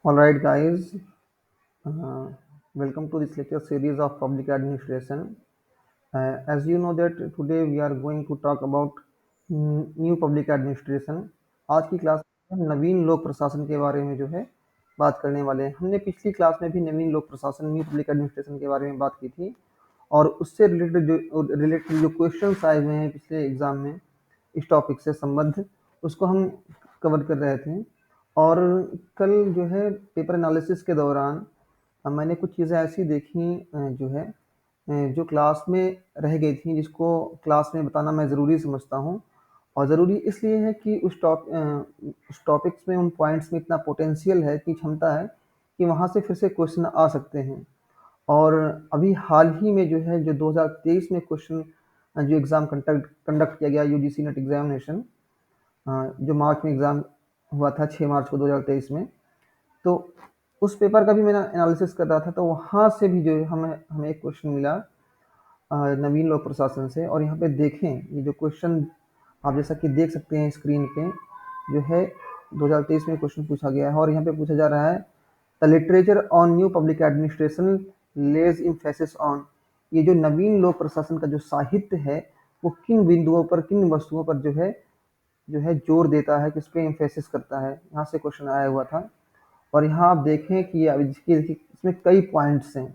All right, guys. Uh, Welcome to this lecture series of public administration. As you know that today we are going to talk about new public administration. आज की class में हम नवीन लोक प्रशासन के बारे में जो है बात करने वाले हैं। हमने पिछली क्लास में भी नवीन लोक प्रशासन न्यू पब्लिक एडमिनिस्ट्रेशन के बारे में बात की थी और उससे रिलेटेड जो क्वेश्चंस आए हुए हैं पिछले एग्जाम में इस टॉपिक से संबद्ध उसको हम कवर कर रहे थे। और कल जो है पेपर एनालिसिस के दौरान मैंने कुछ चीज़ें ऐसी देखी जो है जो क्लास में रह गई थी, जिसको क्लास में बताना मैं ज़रूरी समझता हूँ। और ज़रूरी इसलिए है कि उस टॉपिक्स में, उन पॉइंट्स में इतना पोटेंशियल है, इतनी क्षमता है कि वहाँ से फिर से क्वेश्चन आ सकते हैं। और अभी हाल ही में जो है, जो 2023 में क्वेश्चन जो एग्ज़ाम कंडक्ट किया गया, यूजीसी नेट एग्जामिनेशन, जो मार्च में एग्ज़ाम हुआ था 6 मार्च को 2023 में, तो उस पेपर का भी मैं एनालिसिस कर रहा था। तो वहाँ से भी जो है हमें एक क्वेश्चन मिला नवीन लोक प्रशासन से। और यहाँ पे देखें, ये जो क्वेश्चन आप जैसा कि देख सकते हैं स्क्रीन पे, जो है 2023 में क्वेश्चन पूछा गया है। और यहाँ पे पूछा जा रहा है, the literature on new public administration lays emphasis on. ये जो नवीन लोक प्रशासन का जो साहित्य है, वो किन बिंदुओं पर, किन वस्तुओं पर जो है जोर देता है, किस पे एम्फेसिस करता है, यहाँ से क्वेश्चन आया हुआ था। और यहाँ आप देखें कि इसमें कई पॉइंट्स हैं,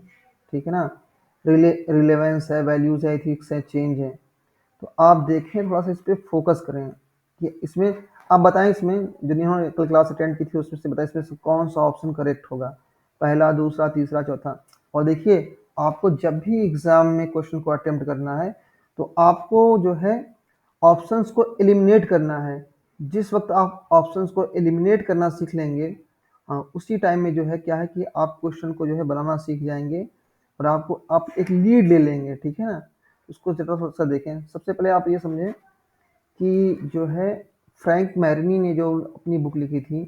ठीक है ना। रिलेवेंस है, वैल्यूज है, एथिक्स है, चेंज है। तो आप देखें, थोड़ा सा इस पर फोकस करें कि इसमें आप बताएं, इसमें जो जिन्होंने कल क्लास अटेंड की थी उसमें से बताएं, इसमें से कौन सा ऑप्शन करेक्ट होगा, पहला, दूसरा, तीसरा, चौथा। और देखिए, आपको जब भी एग्जाम में क्वेश्चन को अटेम्प्ट करना है तो आपको जो है ऑप्शंस को एलिमिनेट करना है। जिस वक्त आप ऑप्शंस को एलिमिनेट करना सीख लेंगे, उसी टाइम में जो है क्या है कि आप क्वेश्चन को जो है बनाना सीख जाएंगे और आप एक लीड ले लेंगे, ठीक है ना। उसको जरा सा देखें। सबसे पहले आप ये समझें कि जो है फ्रैंक मैरनी ने जो अपनी बुक लिखी थी,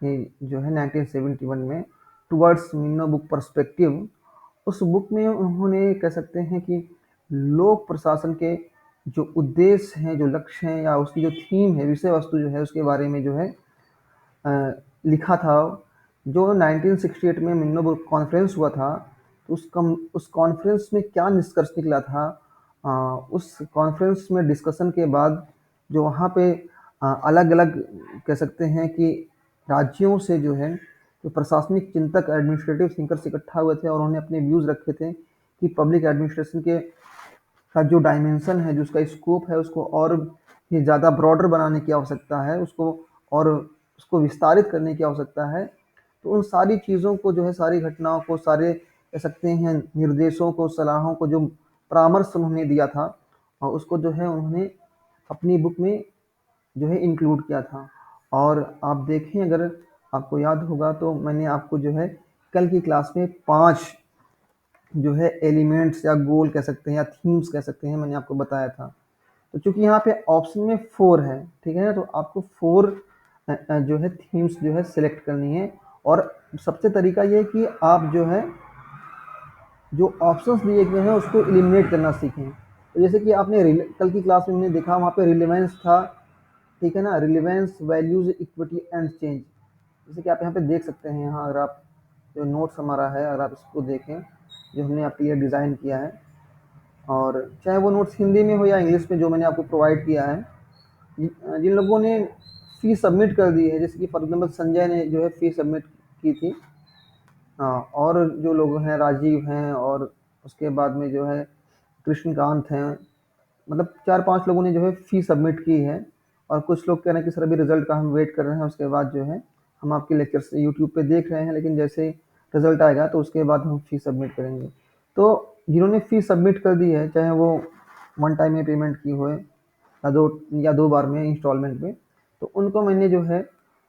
जो है 1971 में, टुवर्ड्स मिनो बुक पर्सपेक्टिव, उस बुक में उन्होंने कह सकते हैं कि लोक प्रशासन के जो उद्देश्य हैं, जो लक्ष्य हैं, या उसकी जो थीम है, विषय वस्तु जो है, उसके बारे में जो है लिखा था। जो 1968 में मिन्नो बुक कॉन्फ्रेंस हुआ था, तो उस कॉन्फ्रेंस में क्या निष्कर्ष निकला था, उस कॉन्फ्रेंस में डिस्कशन के बाद जो वहाँ पे अलग अलग कह सकते हैं कि राज्यों से जो है, जो प्रशासनिक चिंतक, एडमिनिस्ट्रेटिव थिंकर्स इकट्ठा हुए थे और उन्होंने अपने व्यूज़ रखे थे कि पब्लिक एडमिनिस्ट्रेशन के का जो डायमेंशन है, जो उसका स्कोप है, उसको और भी ज़्यादा ब्रॉडर बनाने की आवश्यकता है, और उसको विस्तारित करने की आवश्यकता है। तो उन सारी चीज़ों को जो है, सारी घटनाओं को, सारे कह सकते हैं निर्देशों को, सलाहों को, जो परामर्श उन्होंने दिया था, और उसको जो है उन्होंने अपनी बुक में जो है इंक्लूड किया था। और आप देखें, अगर आपको याद होगा तो मैंने आपको जो है कल की क्लास में 5 जो है एलिमेंट्स या गोल कह सकते हैं या थीम्स कह सकते हैं, मैंने आपको बताया था। तो चूंकि यहाँ पे ऑप्शन में 4 है, ठीक है ना, तो आपको 4 जो है थीम्स जो है सिलेक्ट करनी है। और सबसे तरीका ये है कि आप जो है जो ऑप्शंस दिए गए हैं उसको एलिमिनेट करना सीखें। तो जैसे कि आपने कल की क्लास में हमने देखा, वहाँ पे रिलेवेंस था, ठीक है ना, relevance, values, equity and change. जैसे कि आप यहाँ पे देख सकते हैं, यहाँ अगर आप जो नोट्स हमारा है, अगर आप इसको देखें, जो हमने आपके लिए डिज़ाइन किया है, और चाहे वो नोट्स हिंदी में हो या इंग्लिश में जो मैंने आपको प्रोवाइड किया है, जिन लोगों ने फ़ी सबमिट कर दी है, जैसे कि फॉर एग्जाम्पल संजय ने जो है फ़ी सबमिट की थी, हाँ, और जो लोग हैं, राजीव हैं, और उसके बाद में जो है कृष्णकांत हैं, मतलब 4-5 लोगों ने जो है फ़ी सबमिट की है। और कुछ लोग कह रहे हैं कि सर अभी रिजल्ट का हम वेट कर रहे हैं, उसके बाद जो है हम आपके लेक्चर्स यूट्यूब पे देख रहे हैं, लेकिन जैसे ही रिजल्ट आएगा तो उसके बाद हम फ़ी सबमिट करेंगे। तो जिन्होंने फ़ी सबमिट कर दी है, चाहे वो वन टाइम में पेमेंट की हो या दो बार में इंस्टॉलमेंट में, तो उनको मैंने जो है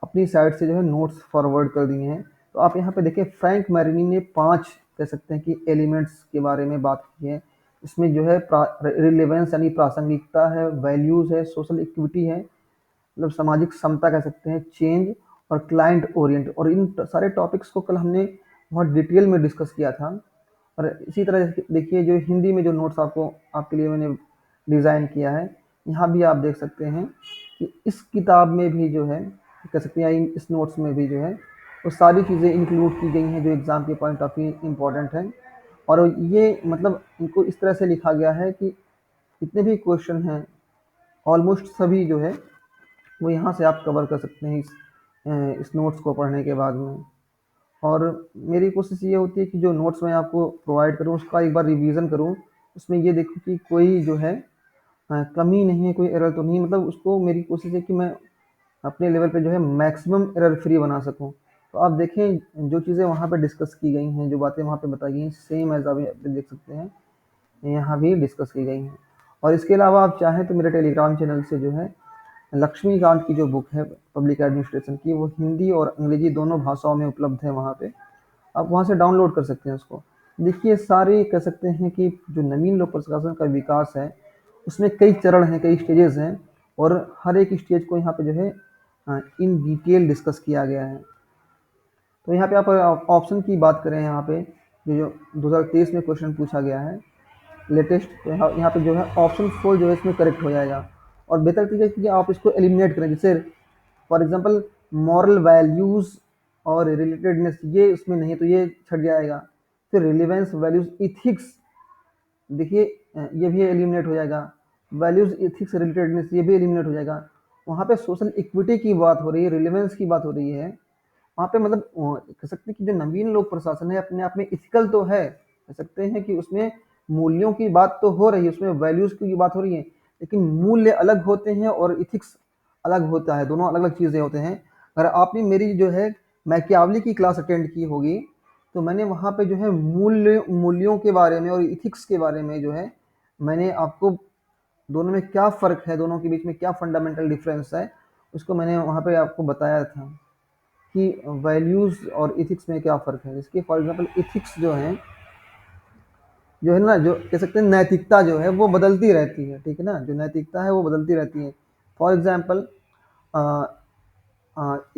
अपनी साइड से जो है नोट्स फॉरवर्ड कर दिए हैं। तो आप यहाँ पे देखिए, फ्रैंक मैरिनी ने 5 कह सकते हैं कि एलिमेंट्स के बारे में बात की है। इसमें जो है रिलेवेंस यानी प्रासंगिकता है, वैल्यूज़ है, सोशल इक्विटी है, मतलब सामाजिक समता कह सकते हैं, चेंज, और क्लाइंट ओरिएंट। और इन सारे टॉपिक्स को कल हमने बहुत डिटेल में डिस्कस किया था। और इसी तरह देखिए, जो हिंदी में जो नोट्स आपके लिए मैंने डिज़ाइन किया है, यहाँ भी आप देख सकते हैं कि इस किताब में भी जो है, कह सकते हैं इस नोट्स में भी जो है वो सारी चीज़ें इंक्लूड की गई हैं जो एग्ज़ाम के पॉइंट ऑफ व्यू इम्पोर्टेंट हैं। और ये मतलब इनको इस तरह से लिखा गया है कि जितने भी क्वेश्चन हैं ऑलमोस्ट सभी जो है वो यहाँ से आप कवर कर सकते हैं इस नोट्स को पढ़ने के बाद में। और मेरी कोशिश ये होती है कि जो नोट्स मैं आपको प्रोवाइड करूँ उसका एक बार रिवीजन करूँ, उसमें ये देखूँ कि कोई जो है कमी नहीं है, कोई एरर तो नहीं, मतलब उसको मेरी कोशिश है कि मैं अपने लेवल पे जो है मैक्सिमम एरर फ्री बना सकूँ। तो आप देखें जो चीज़ें वहाँ पे डिस्कस की गई हैं, जो बातें वहाँ पे बताई गई हैं, सेम एज़ आप देख सकते हैं यहाँ भी डिस्कस की गई हैं। और इसके अलावा आप चाहें तो मेरे टेलीग्राम चैनल से जो है लक्ष्मीकांत की जो बुक है पब्लिक एडमिनिस्ट्रेशन की, वो हिंदी और अंग्रेजी दोनों भाषाओं में उपलब्ध है वहाँ पे। आप वहाँ से डाउनलोड कर सकते हैं उसको। देखिए सारे कह सकते हैं कि जो नवीन लोक प्रशासन का विकास है, उसमें कई चरण हैं, कई स्टेजेज़ हैं और हर एक स्टेज को यहाँ पे जो है इन डिटेल डिस्कस किया गया है। तो यहाँ पे आप ऑप्शन की बात करें, यहाँ पे जो 2023 में क्वेश्चन पूछा गया है लेटेस्ट, तो यहाँ पे जो है ऑप्शन 4 जो है इसमें करेक्ट हो जाएगा। और बेहतर चीज़ है कि आप इसको एलिमिनेट करें, जैसे फॉर एग्जांपल मॉरल वैल्यूज़ और रिलेटेडनेस ये इसमें नहीं है तो ये छट जाएगा। फिर रिलेवेंस वैल्यूज़ इथिक्स, देखिए ये भी एलिमिनेट हो जाएगा। वैल्यूज़ इथिक्स रिलेटेडनेस ये भी एलिमिनेट हो जाएगा। वहाँ पे सोशल इक्विटी की बात हो रही है, रिलेवेंस की बात हो रही है। वहाँ पे मतलब कह सकते हैं कि जो नवीन लोक प्रशासन है अपने आप में इथिकल तो है, कह सकते हैं कि उसमें मूल्यों की बात तो हो रही है, उसमें वैल्यूज़ की बात हो रही है, लेकिन मूल्य अलग होते हैं और इथिक्स अलग होता है, दोनों अलग अलग चीज़ें होते हैं। अगर आपने मेरी जो है मैकियावली की क्लास अटेंड की होगी तो मैंने वहाँ पे जो है मूल्यों के बारे में और इथिक्स के बारे में जो है मैंने आपको दोनों में क्या फ़र्क है, दोनों के बीच में क्या फंडामेंटल डिफरेंस है, उसको मैंने वहाँ पे आपको बताया था कि वैल्यूज़ और इथिक्स में क्या फ़र्क है। जैसे कि फॉर एग्जांपल इथिक्स जो है ना, जो कह सकते हैं नैतिकता जो है वो बदलती रहती है, ठीक है ना, जो नैतिकता है वो बदलती रहती है। फॉर एग्जांपल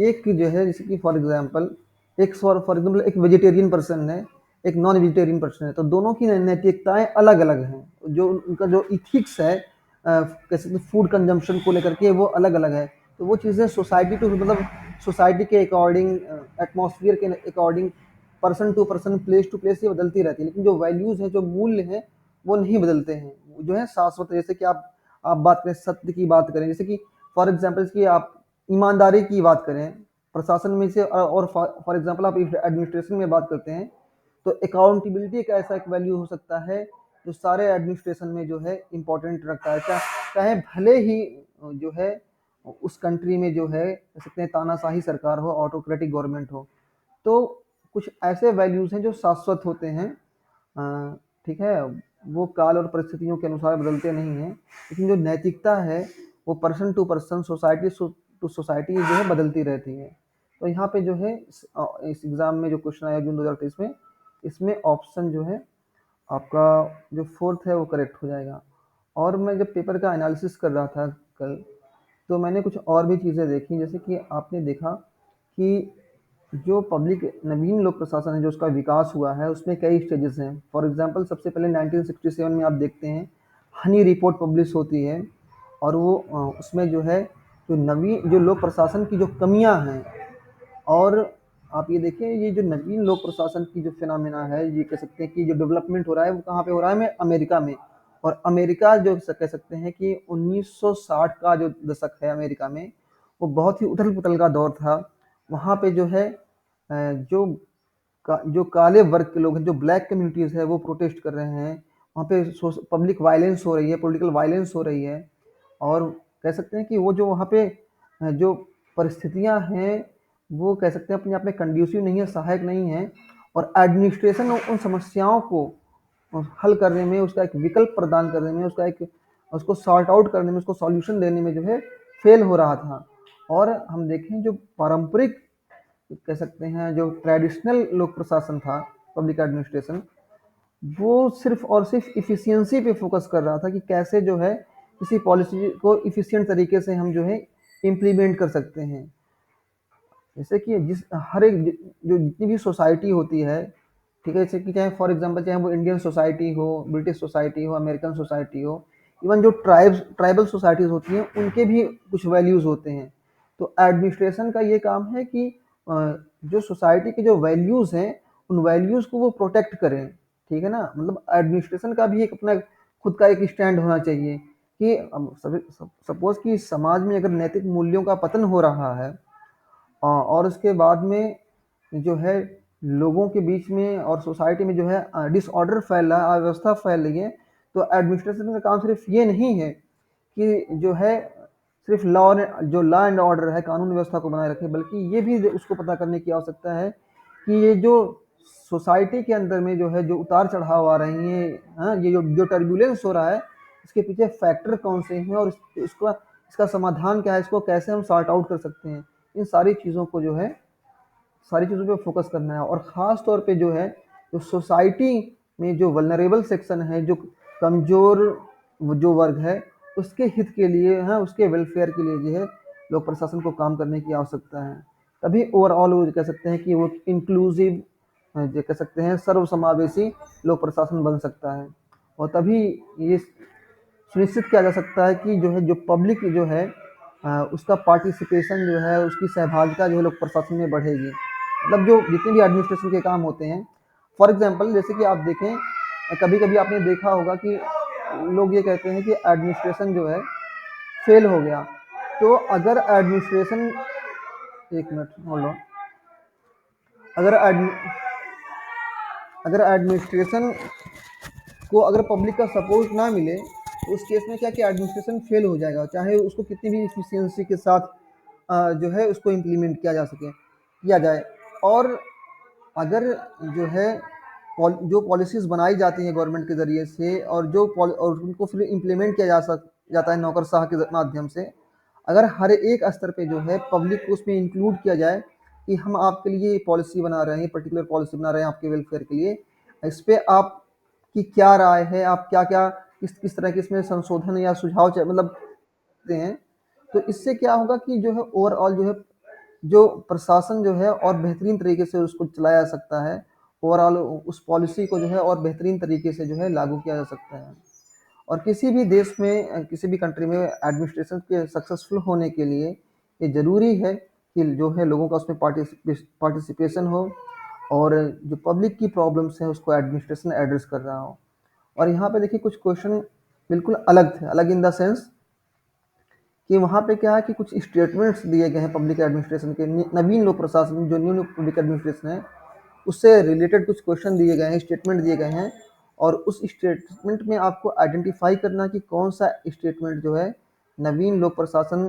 एक जो है जैसे कि फॉर एग्जांपल एक वेजिटेरियन पर्सन है, एक नॉन वेजिटेरियन पर्सन है, तो दोनों की नैतिकताएं अलग अलग हैं। जो उनका जो इथिक्स है कैसे फूड कंजम्पशन को लेकर के वो अलग अलग है। तो वो चीज़ें सोसाइटी टू मतलब सोसाइटी के अकॉर्डिंग, एटमॉस्फेयर के according, person to person, place to place ये बदलती रहती है। लेकिन जो वैल्यूज़ हैं, जो मूल्य हैं, वो नहीं बदलते हैं, वो जो है शाश्वत। जैसे कि आप बात करें सत्य की बात करें, जैसे कि फॉर एग्जाम्पल कि आप ईमानदारी की बात करें प्रशासन में से, और फॉर एग्जांपल आप एडमिनिस्ट्रेशन में बात करते हैं, तो अकाउंटेबिलिटी एक ऐसा एक वैल्यू हो सकता है जो सारे एडमिनिस्ट्रेशन में जो है इम्पोर्टेंट रखता है। चाहे भले ही जो है उस कंट्री में जो है कह सकते हैं तानाशाही सरकार हो, ऑटोक्रेटिक गवर्नमेंट हो, तो कुछ ऐसे वैल्यूज़ हैं जो शाश्वत होते हैं। ठीक है, वो काल और परिस्थितियों के अनुसार बदलते नहीं हैं, लेकिन जो नैतिकता है वो person to person, society to society जो है बदलती रहती है। तो यहाँ पे जो है इस एग्ज़ाम में जो क्वेश्चन आया जून 2023 में, इसमें ऑप्शन जो है आपका जो फोर्थ है वो करेक्ट हो जाएगा। और मैं जब पेपर का एनालिसिस कर रहा था कल, तो मैंने कुछ और भी चीज़ें देखी, जैसे कि आपने देखा कि जो पब्लिक नवीन लोक प्रशासन है जो उसका विकास हुआ है उसमें कई स्टेजेस हैं। फॉर एग्जांपल सबसे पहले 1967 में आप देखते हैं हनी रिपोर्ट पब्लिश होती है, और वो उसमें जो है जो नवीन जो लोक प्रशासन की जो कमियां हैं, और आप ये देखिए ये जो नवीन लोक प्रशासन की जो फिनोमेना है, ये कह सकते हैं कि जो डेवलपमेंट हो रहा है वो कहाँ पे हो रहा है, में अमेरिका में। और अमेरिका जो कह सकते हैं कि 1960 का जो दशक है अमेरिका में, वो बहुत ही उथल पुथल का दौर था। वहाँ पे जो है जो जो काले वर्ग के लोग हैं, जो ब्लैक कम्युनिटीज़ है, वो प्रोटेस्ट कर रहे हैं। वहाँ पे पब्लिक वायलेंस हो रही है, पॉलिटिकल वायलेंस हो रही है। और कह सकते हैं कि वो जो वहाँ पे जो परिस्थितियाँ हैं वो कह सकते हैं अपने आप में कंड्यूसिव नहीं है, सहायक नहीं है। और एडमिनिस्ट्रेशन उन समस्याओं को हल करने में, उसका एक विकल्प प्रदान करने में, उसको सॉर्ट आउट करने में, उसको सॉल्यूशन देने में जो है फेल हो रहा था। और हम देखें जो पारंपरिक कह सकते हैं जो ट्रेडिशनल लोक प्रशासन था, पब्लिक एडमिनिस्ट्रेशन, वो सिर्फ और सिर्फ इफ़िशियंसी पे फोकस कर रहा था कि कैसे जो है किसी पॉलिसी को इफ़िशिएंट तरीके से हम जो है इम्प्लीमेंट कर सकते हैं। जैसे कि जिस हर एक जो जितनी भी सोसाइटी होती है, ठीक है, जैसे कि चाहे फॉर एग्जांपल चाहे वो इंडियन सोसाइटी हो, ब्रिटिश सोसाइटी हो, अमेरिकन सोसाइटी हो, इवन जो ट्राइबल सोसाइटीज़ होती हैं उनके भी कुछ वैल्यूज़ होते हैं। तो एडमिनिस्ट्रेशन का ये काम है कि जो सोसाइटी के जो वैल्यूज़ हैं उन वैल्यूज़ को वो प्रोटेक्ट करें, ठीक है ना। मतलब एडमिनिस्ट्रेशन का भी एक अपना खुद का एक स्टैंड होना चाहिए कि सपोज कि समाज में अगर नैतिक मूल्यों का पतन हो रहा है और उसके बाद में जो है लोगों के बीच में और सोसाइटी में जो है डिसऑर्डर फैल रहा है, अव्यवस्था फैल रही है, तो एडमिनिस्ट्रेशन का काम सिर्फ ये नहीं है कि जो है सिर्फ लॉ एंड ऑर्डर है, कानून व्यवस्था को बनाए रखे, बल्कि ये भी उसको पता करने की आवश्यकता है कि ये जो सोसाइटी के अंदर में जो है जो उतार चढ़ाव आ रही हैं, हाँ, ये जो टर्बुलेंस हो रहा है, इसके पीछे फैक्टर कौन से हैं और इसका समाधान क्या है, इसको कैसे हम सॉर्ट आउट कर सकते हैं। इन सारी चीज़ों को जो है सारी चीज़ों पे फोकस करना है और ख़ास तौर पे जो है जो सोसाइटी में जो वल्नरेबल सेक्शन है, जो कमज़ोर जो वर्ग है, उसके हित के लिए, हाँ, उसके वेलफेयर के लिए जो है लोक प्रशासन को काम करने की आवश्यकता है। तभी ओवरऑल वो कह सकते हैं कि वो इंक्लूसिव, जो कह सकते हैं सर्वसमावेशी लोक प्रशासन बन सकता है। और तभी ये सुनिश्चित किया जा सकता है कि जो है जो पब्लिक जो है उसका पार्टिसिपेशन जो है, उसकी सहभागिता जो है लोक प्रशासन में बढ़ेगी। मतलब जो जितने भी एडमिनिस्ट्रेशन के काम होते हैं, फॉर एग्जांपल जैसे कि आप देखें, कभी कभी आपने देखा होगा कि लोग ये कहते हैं कि एडमिनिस्ट्रेशन जो है फेल हो गया। तो अगर एडमिनिस्ट्रेशन, एक मिनट होल्ड ऑन, अगर अगर एडमिनिस्ट्रेशन को अगर पब्लिक का सपोर्ट ना मिले तो उस केस में क्या कि एडमिनिस्ट्रेशन फेल हो जाएगा, चाहे उसको कितनी भी इफिशियंसी के साथ जो है उसको इम्प्लीमेंट किया जाए। और अगर जो है जो पॉलिसीज़ बनाई जाती हैं गवर्नमेंट के ज़रिए से और उनको फिर इम्प्लीमेंट जाता है नौकरशाह के माध्यम से, अगर हर एक स्तर पे जो है पब्लिक को उसमें इंक्लूड किया जाए कि हम आपके लिए पॉलिसी बना रहे हैं, पर्टिकुलर पॉलिसी बना रहे हैं आपके वेलफेयर के लिए, इस पे आपकी क्या राय है, आप क्या-क्या किस तरह के इसमें संशोधन या सुझाव मतलब देते हैं, तो इससे क्या होगा कि जो है ओवरऑल जो है जो प्रशासन जो है और बेहतरीन तरीके से उसको चलाया जा सकता है। ओवरऑल उस पॉलिसी को जो है और बेहतरीन तरीके से जो है लागू किया जा सकता है। और किसी भी देश में किसी भी कंट्री में एडमिनिस्ट्रेशन के सक्सेसफुल होने के लिए ये ज़रूरी है कि जो है लोगों का उसमें पार्टिसिपेशन हो और जो पब्लिक की प्रॉब्लम्स हैं उसको एडमिनिस्ट्रेशन एड्रेस कर रहा हो। और यहाँ पे देखिए कुछ क्वेश्चन बिल्कुल अलग थे, अलग इन द सेंस कि वहाँ पे क्या है कि कुछ स्टेटमेंट्स दिए गए हैं पब्लिक एडमिनिस्ट्रेशन के, नवीन लोक प्रशासन जो न्यू पब्लिक एडमिनिस्ट्रेशन है उससे रिलेटेड कुछ क्वेश्चन दिए गए हैं, स्टेटमेंट दिए गए हैं। और उस स्टेटमेंट में आपको आइडेंटिफाई करना कि कौन सा स्टेटमेंट जो है नवीन लोक प्रशासन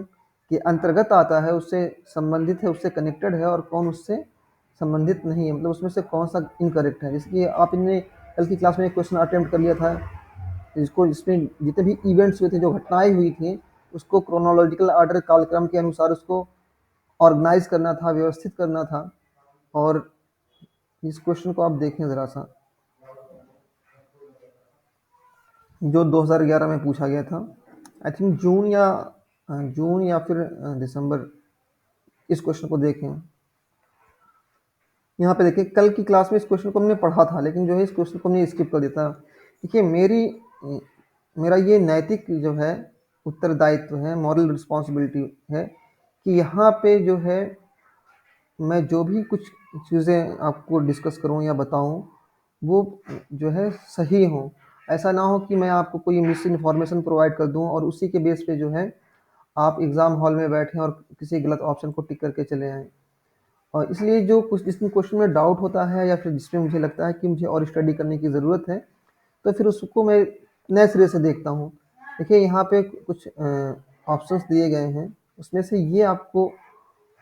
के अंतर्गत आता है, उससे संबंधित है, उससे कनेक्टेड है, और कौन उससे संबंधित नहीं है, मतलब उसमें से कौन सा इनकरेक्ट है। जैसे कि आपने कल की क्लास में एक क्वेश्चन अटेम्प्ट कर लिया था, जिसमें जितने भी इवेंट्स हुए थे, जो घटनाएं हुई थी, उसको क्रोनोलॉजिकल ऑर्डर कालक्रम के अनुसार उसको ऑर्गेनाइज करना था, व्यवस्थित करना था। और इस क्वेश्चन को आप देखें ज़रा सा, जो 2011 में पूछा गया था, आई थिंक जून या फिर दिसंबर। इस क्वेश्चन को देखें, यहाँ पे देखिए कल की क्लास में इस क्वेश्चन को हमने पढ़ा था, लेकिन जो है इस क्वेश्चन को हमने स्किप कर दिया था। देखिए मेरा ये नैतिक जो है उत्तरदायित्व है, मॉरल रिस्पॉन्सिबिलिटी है कि यहाँ पे जो है मैं जो भी कुछ चीज़ें आपको डिस्कस करूँ या बताऊँ वो जो है सही हो। ऐसा ना हो कि मैं आपको कोई मिस इन्फॉर्मेशन प्रोवाइड कर दूँ और उसी के बेस पे जो है आप एग्ज़ाम हॉल में बैठें और किसी गलत ऑप्शन को टिक करके चले आएँ। और इसलिए जो कुछ जिसमें क्वेश्चन में डाउट होता है या फिर जिसमें मुझे लगता है कि मुझे और स्टडी करने की ज़रूरत है, तो फिर उसको मैं नए सिरे से देखता हूँ। देखिए यहाँ पे कुछ ऑप्शंस दिए गए हैं, उसमें से ये आपको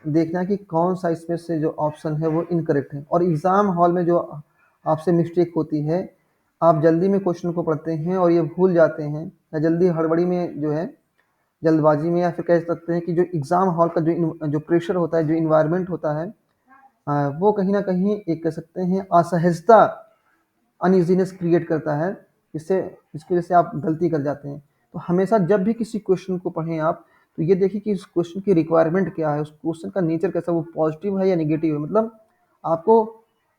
देखना है कि कौन सा इसमें से जो ऑप्शन है वो इनकरेक्ट है। और एग्ज़ाम हॉल में जो आपसे मिस्टेक होती है, आप जल्दी में क्वेश्चन को पढ़ते हैं और ये भूल जाते हैं, या जल्दी हड़बड़ी में जो है जल्दबाजी में, या फिर कह सकते हैं कि जो एग्ज़ाम हॉल का जो प्रेशर होता है, जो इन्वायरमेंट होता है, वो कहीं न कहीं एक कह सकते हैं असहजता, अनईज़ीनेस क्रिएट करता है, जिसकी वजह से आप गलती कर जाते हैं। तो हमेशा जब भी किसी क्वेश्चन को पढ़ें आप, तो ये देखिए कि उस क्वेश्चन की रिक्वायरमेंट क्या है, उस क्वेश्चन का नेचर कैसा है, वो पॉजिटिव है या नेगेटिव है। मतलब आपको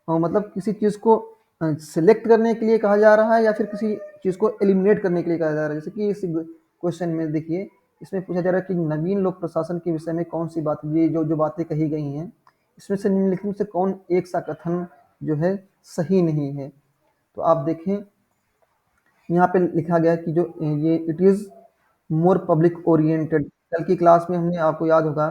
मतलब किसी चीज़ को सेलेक्ट करने के लिए कहा जा रहा है या फिर किसी चीज़ को एलिमिनेट करने के लिए कहा जा रहा है। जैसे कि इस क्वेश्चन में देखिए, इसमें पूछा जा रहा है कि नवीन लोक प्रशासन के विषय में कौन सी बात, ये जो बातें कही गई हैं, इसमें से निम्नलिखित में से कौन एक सा कथन जो है सही नहीं है? तो आप देखें यहाँ पे लिखा गया है कि जो ये it is more public oriented. कल की क्लास में हमने, आपको याद होगा,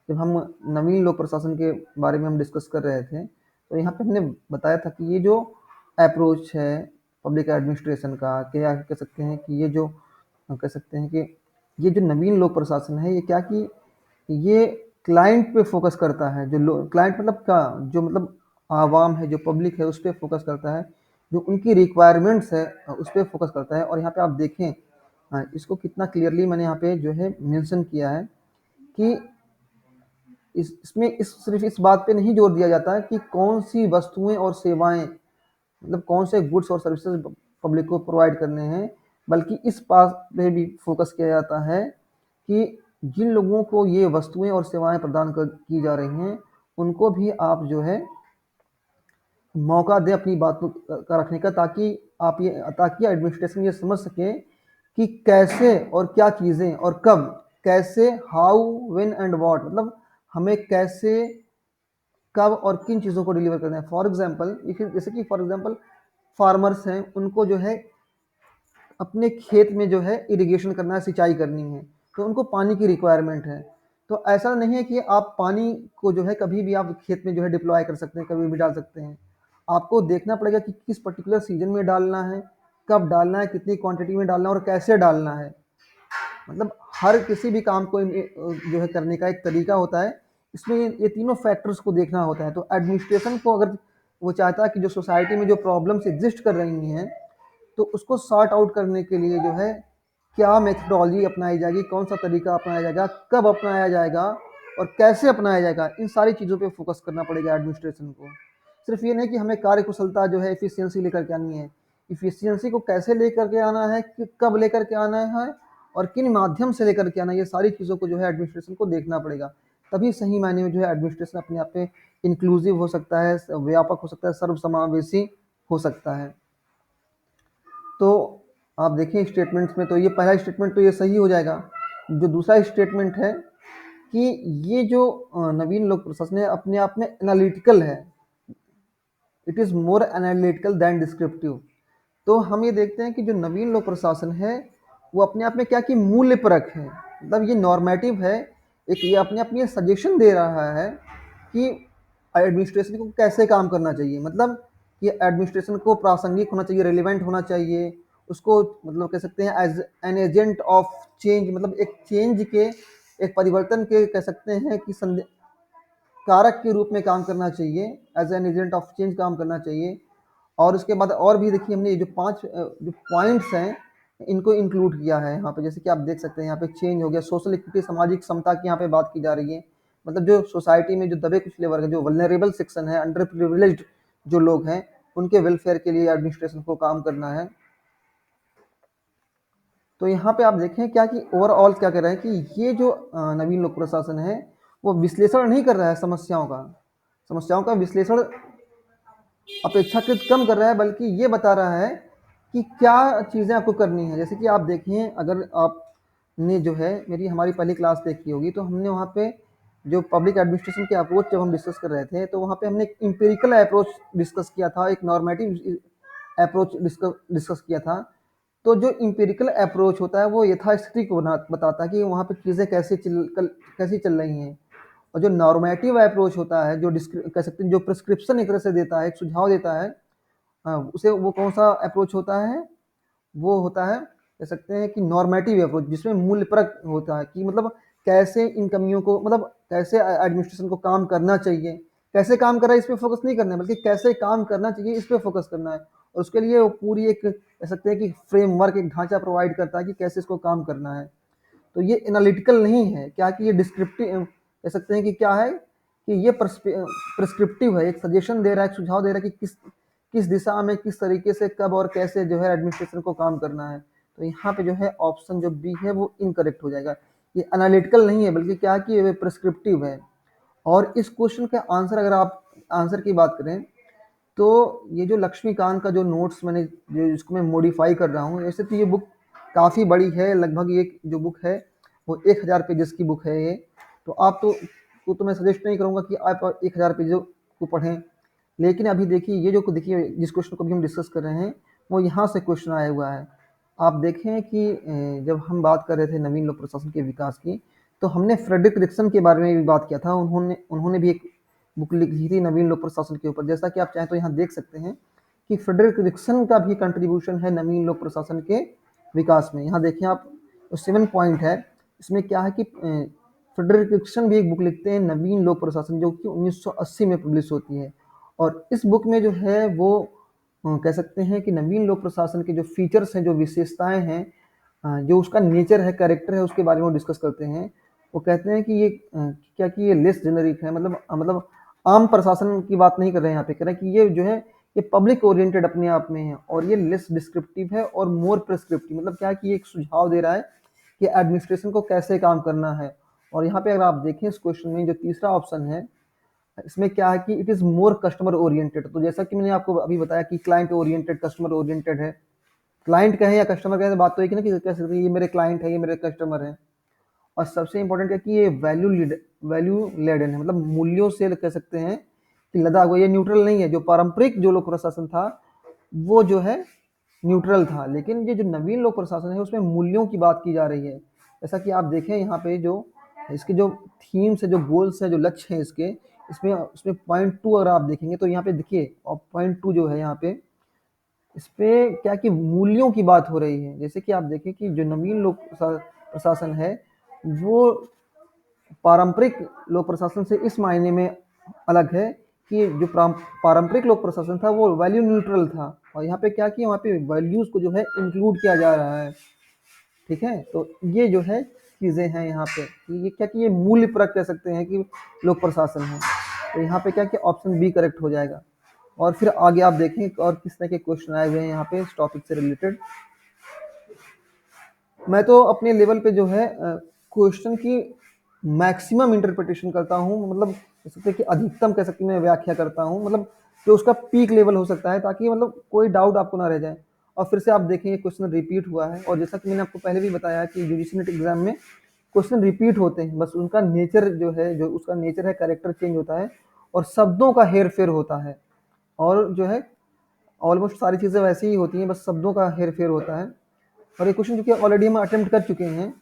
जब हम नवीन लोक प्रशासन के बारे में हम डिस्कस कर रहे थे, तो यहाँ पे हमने बताया था कि ये जो अप्रोच है पब्लिक एडमिनिस्ट्रेशन का, क्या कह सकते हैं कि ये जो कह सकते हैं कि ये जो नवीन लोक प्रशासन है, ये क्या कि ये क्लाइंट पे फोकस करता है। जो क्लाइंट मतलब क्या, जो मतलब आवाम है, जो पब्लिक है, उस पर फोकस करता है, जो उनकी रिक्वायरमेंट्स है उस पर फोकस करता है। और यहाँ पे आप देखें, इसको कितना क्लियरली मैंने यहाँ पे जो है मेंशन किया है कि इसमें सिर्फ इस बात पे नहीं जोर दिया जाता है कि कौन सी वस्तुएं और सेवाएं, मतलब कौन से गुड्स और सर्विसेज पब्लिक को प्रोवाइड करने हैं, बल्कि इस बात पे भी फोकस किया जाता है कि जिन लोगों को ये वस्तुएं और सेवाएं प्रदान की जा रही हैं, उनको भी आप जो है मौका दें अपनी बात का रखने का, ताकि एडमिनिस्ट्रेशन ये समझ सके कि कैसे और क्या चीज़ें और कब, कैसे, हाउ, व्हेन एंड व्हाट, मतलब हमें कैसे, कब और किन चीज़ों को डिलीवर करना है। फॉर एग्जांपल, जैसे कि फॉर एग्जांपल फार्मर्स हैं, उनको जो है अपने खेत में जो है इरिगेशन करना है, सिंचाई करनी है, तो उनको पानी की रिक्वायरमेंट है। तो ऐसा नहीं है कि आप पानी को जो है कभी भी आप खेत में जो है डिप्लॉय कर सकते हैं, कभी भी डाल सकते हैं। आपको देखना पड़ेगा कि किस पर्टिकुलर सीजन में डालना है, कब डालना है, कितनी क्वांटिटी में डालना है और कैसे डालना है। मतलब हर किसी भी काम को जो है करने का एक तरीका होता है। इसमें ये तीनों फैक्टर्स को देखना होता है। तो एडमिनिस्ट्रेशन को अगर वो चाहता है कि जो सोसाइटी में जो प्रॉब्लम्स एग्जिस्ट कर रही हैं, तो उसको सॉर्ट आउट करने के लिए जो है क्या मेथडोलॉजी अपनाई जाएगी, कौन सा तरीका अपनाया जाएगा, कब अपनाया जाएगा और कैसे अपनाया जाएगा, इन सारी चीज़ों पे फोकस करना पड़ेगा एडमिनिस्ट्रेशन को। सिर्फ ये नहीं कि हमें कार्य कुशलता जो है एफिशिएंसी लेकर के आनी है, इफिशियंसी को कैसे लेकर के आना है, कब लेकर के आना है और किन माध्यम से लेकर के आना है, ये सारी चीज़ों को जो है एडमिनिस्ट्रेशन को देखना पड़ेगा। तभी सही मायने में जो है एडमिनिस्ट्रेशन अपने आप पे इंक्लूसिव हो सकता है, व्यापक हो सकता है, सर्वसमावेशी हो सकता है। तो आप देखिए स्टेटमेंट्स में, तो ये पहला स्टेटमेंट तो ये सही हो जाएगा। जो दूसरा स्टेटमेंट है कि ये जो नवीन लोक प्रशासन है अपने आप में एनालिटिकल है, it is more analytical than descriptive. तो हम ये देखते हैं कि जो नवीन लोक प्रशासन है वो अपने आप में क्या कि मूल्य परक है, मतलब ये नॉर्मेटिव है। एक ये अपने आप में ये सजेशन दे रहा है कि एडमिनिस्ट्रेशन को कैसे काम करना चाहिए, मतलब कि एडमिनिस्ट्रेशन को प्रासंगिक होना चाहिए, रेलिवेंट होना चाहिए, उसको मतलब कह सकते हैं as an agent of change, मतलब एक चेंज के, एक परिवर्तन के कह सकते हैं कि कारक के रूप में काम करना चाहिए, as an agent of change काम करना चाहिए। और उसके बाद और भी देखिए हमने ये जो 5 जो पॉइंट्स हैं इनको इंक्लूड किया है यहाँ पे। जैसे कि आप देख सकते हैं यहाँ पे चेंज हो गया, सोशल इक्विटी, सामाजिक समता की यहाँ पे बात की जा रही है। मतलब जो सोसाइटी में जो दबे कुचले वर्ग है, जो वल्नरेबल सेक्शन है, अंडर प्रिविलेज्ड जो लोग हैं, उनके वेलफेयर के लिए एडमिनिस्ट्रेशन को काम करना है। तो यहाँ पे आप देखें क्या कि ओवरऑल क्या कर रहे हैं कि ये जो नवीन लोक प्रशासन है वो विश्लेषण नहीं कर रहा है समस्याओं का विश्लेषण अपेक्षाकृत कम कर रहा है, बल्कि ये बता रहा है कि क्या चीज़ें आपको करनी है। जैसे कि आप देखें, अगर आपने जो है हमारी पहली क्लास देखी होगी, तो हमने वहाँ पे जो पब्लिक एडमिनिस्ट्रेशन के अप्रोच जब हम डिस्कस कर रहे थे, तो वहाँ पे हमने एक इम्पेरिकल अप्रोच डिस्कस किया था, एक नॉर्मेटिव अप्रोच डिस्कस किया था। तो जो इम्पेरिकल अप्रोच होता है वो यथास्थिति को बताता है कि वहाँ पे चीज़ें कैसी चल रही हैं। और जो नॉर्मेटिव अप्रोच होता है, जो कह सकते हैं जो प्रिस्क्रिप्शन एक तरह से देता है, एक सुझाव देता है, उसे वो कौन सा अप्रोच होता है, वो होता है कह सकते हैं कि नॉर्मेटिव अप्रोच, जिसमें मूल्यपरक होता है कि मतलब कैसे इन कमियों को, मतलब कैसे एडमिनिस्ट्रेशन को काम करना चाहिए, कैसे काम कर रहा है इस पर फोकस नहीं करना है, बल्कि कैसे काम करना चाहिए इस पर फोकस करना है। और उसके लिए वो पूरी एक कह सकते हैं कि फ्रेमवर्क, एक ढांचा प्रोवाइड करता है कि कैसे इसको काम करना है। तो ये एनालिटिकल नहीं है, क्या कि ये डिस्क्रिप्टिव कह सकते हैं कि क्या है कि ये प्रिस्क्रिप्टिव है, एक सजेशन दे रहा है, एक सुझाव दे रहा है कि किस किस दिशा में, किस तरीके से, कब और कैसे जो है एडमिनिस्ट्रेशन को काम करना है। तो यहाँ पे जो है ऑप्शन जो बी है वो इनकरेक्ट हो जाएगा। ये एनालिटिकल नहीं है, बल्कि क्या कि ये प्रिस्क्रिप्टिव है। और इस क्वेश्चन का आंसर, अगर आप आंसर की बात करें, तो ये जो लक्ष्मीकांत का जो नोट्स मैंने जो इसको मैं मॉडिफाई कर रहा हूँ, ऐसे तो ये बुक काफ़ी बड़ी है, लगभग एक जो बुक है वो 1000 पेजेस की बुक है ये। तो आप तो उसको तो मैं सजेस्ट नहीं करूँगा कि आप 1000 पेजों को पढ़ें, लेकिन अभी देखिए ये जो देखिए जिस क्वेश्चन को भी हम डिस्कस कर रहे हैं वो यहाँ से क्वेश्चन आया हुआ है। आप देखें कि जब हम बात कर रहे थे नवीन लोक प्रशासन के विकास की, तो हमने फ्रेडरिक निक्सन के बारे में भी बात किया था। उन्होंने उन्होंने भी एक बुक लिखी थी नवीन लोक प्रशासन के ऊपर। जैसा कि आप चाहें तो यहाँ देख सकते हैं कि फ्रेडरिक निक्सन का भी कंट्रीब्यूशन है नवीन लोक प्रशासन के विकास में। यहाँ देखिए आप 7 पॉइंट है, इसमें क्या है कि फ्रेडरिक निक्सन भी एक बुक लिखते हैं नवीन लोक प्रशासन, जो कि 1980 में पब्लिश होती है। और इस बुक में जो है वो कह सकते हैं कि नवीन लोक प्रशासन के जो फीचर्स हैं, जो विशेषताएं हैं, जो उसका नेचर है, कैरेक्टर है, उसके बारे में वो डिस्कस करते हैं। वो कहते हैं कि ये क्या कि ये लेस जेनरिक है, मतलब आम प्रशासन की बात नहीं कर रहे हैं यहाँ पे, कह रहे हैं कि ये जो है ये पब्लिक ओरिएंटेड अपने आप में है, और ये लेस डिस्क्रिप्टिव है और मोर प्रिस्क्रिप्टिव। मतलब क्या है कि ये एक सुझाव दे रहा है कि एडमिनिस्ट्रेशन को कैसे काम करना है। और यहाँ पे अगर आप देखें इस क्वेश्चन में जो तीसरा ऑप्शन है, इसमें क्या है कि it is more customer oriented. तो जैसा कि मैंने आपको अभी बताया कि क्लाइंट ओरिएंटेड, कस्टमर ओरिएंटेड है। क्लाइंट कहें या कस्टमर कहें, बात तो एक ना कि कह सकते हैं ये मेरे क्लाइंट है, ये मेरे कस्टमर है। और सबसे इंपॉर्टेंट है कि ये वैल्यू लेडन है, मतलब मूल्यों से कह सकते हैं कि लदा हुआ। ये न्यूट्रल नहीं है। जो पारंपरिक जो लोक प्रशासन था वो जो है न्यूट्रल था, लेकिन ये जो नवीन लोक प्रशासन है उसमें मूल्यों की बात की जा रही है। जैसा कि आप देखें यहाँ पे जो इसके जो थीम्स है, जो गोल्स है, जो लक्ष्य हैं इसके, इसमें उसमें पॉइंट 2 अगर आप देखेंगे तो यहाँ पे देखिए, और पॉइंट 2 जो है यहाँ पे, इस पे क्या कि मूल्यों की बात हो रही है। जैसे कि आप देखें कि जो नवीन लोक प्रशासन है वो पारंपरिक लोक प्रशासन से इस मायने में अलग है कि जो पारंपरिक लोक प्रशासन था वो वैल्यू न्यूट्रल था, और यहाँ पे क्या किया, वहाँ पे वैल्यूज को जो है इंक्लूड किया जा रहा है। ठीक है, तो ये जो है चीज़ें हैं यहाँ पे, ये क्या कि ये मूल्य परक कह सकते हैं कि लोक प्रशासन है। तो यहाँ पे क्या कि ऑप्शन बी करेक्ट हो जाएगा। और फिर आगे आप देखें और किस तरह के क्वेश्चन आए हुए हैं यहाँ पे इस टॉपिक से रिलेटेड। मैं तो अपने लेवल पे जो है क्वेश्चन की मैक्सिमम इंटरप्रिटेशन करता हूँ, मतलब कह सकते हैं कि अधिकतम कह सकते हैं मैं व्याख्या करता हूँ, मतलब जो उसका पीक लेवल हो सकता है, ताकि मतलब कोई डाउट आपको ना रह जाए। और फिर से आप देखें ये क्वेश्चन रिपीट हुआ है, और जैसा कि मैंने आपको पहले भी बताया कि यूजीसी नेट एग्जाम में क्वेश्चन रिपीट होते हैं, बस उनका नेचर जो है, जो उसका नेचर है, कैरेक्टर चेंज होता है और शब्दों का हेर फेर होता है। और जो है ऑलमोस्ट सारी चीज़ें वैसी ही होती हैं, बस शब्दों का हेर फेर होता है। और ये क्वेश्चन जो कि ऑलरेडी हम अटेम्प्ट कर चुके हैं।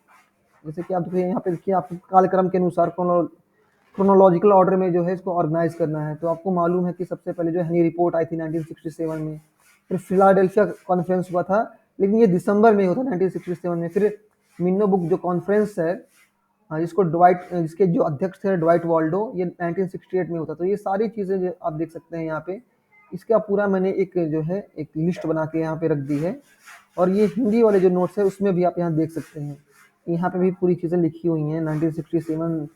जैसे कि आप देखिए यहाँ पे, देखिए आप कालक्रम के अनुसार क्रोनोलॉजिकल ऑर्डर में जो है इसको ऑर्गेनाइज करना है। तो आपको मालूम है कि सबसे पहले जो हनी रिपोर्ट आई थी 1967 में, फिर फिलाडेल्फिया कॉन्फ्रेंस हुआ था, लेकिन ये दिसंबर में होता 1967 में। फिर मिन्नो बुक जो कॉन्फ्रेंस है, जिसके जो अध्यक्ष थे ड्वाइट वाल्डो, ये 1968 में होता। तो ये सारी चीज़ें जो आप देख सकते हैं यहाँ पे, इसका पूरा मैंने एक जो है एक लिस्ट बना के यहाँ पे रख दी है। और ये हिंदी वाले जो नोट्स है उसमें भी आप यहाँ देख सकते हैं, यहाँ पे भी पूरी चीज़ें लिखी हुई हैं 1967,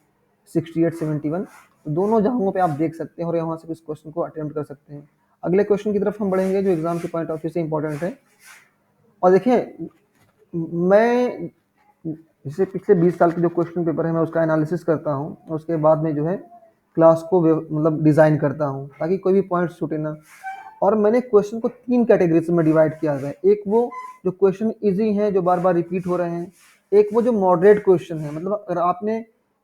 68, 71। दोनों जगहों पे आप देख सकते हैं और यहाँ से इस क्वेश्चन को अटेम्प्ट कर सकते हैं। अगले क्वेश्चन की तरफ हम बढ़ेंगे जो एग्जाम के पॉइंट ऑफ व्यू से इंपॉर्टेंट है। और देखिए, मैं जैसे पिछले 20 साल के जो क्वेश्चन पेपर है मैं उसका एनालिसिस करता हूँ, और उसके बाद में जो है क्लास को मतलब डिज़ाइन करता हूँ ताकि कोई भी पॉइंट छूटे ना। और मैंने क्वेश्चन को 3 कैटेगरीज में डिवाइड किया है। एक वो जो क्वेश्चन इजी हैं, जो बार बार रिपीट हो रहे हैं। एक वो जो मॉडरेट क्वेश्चन है, मतलब अगर आपने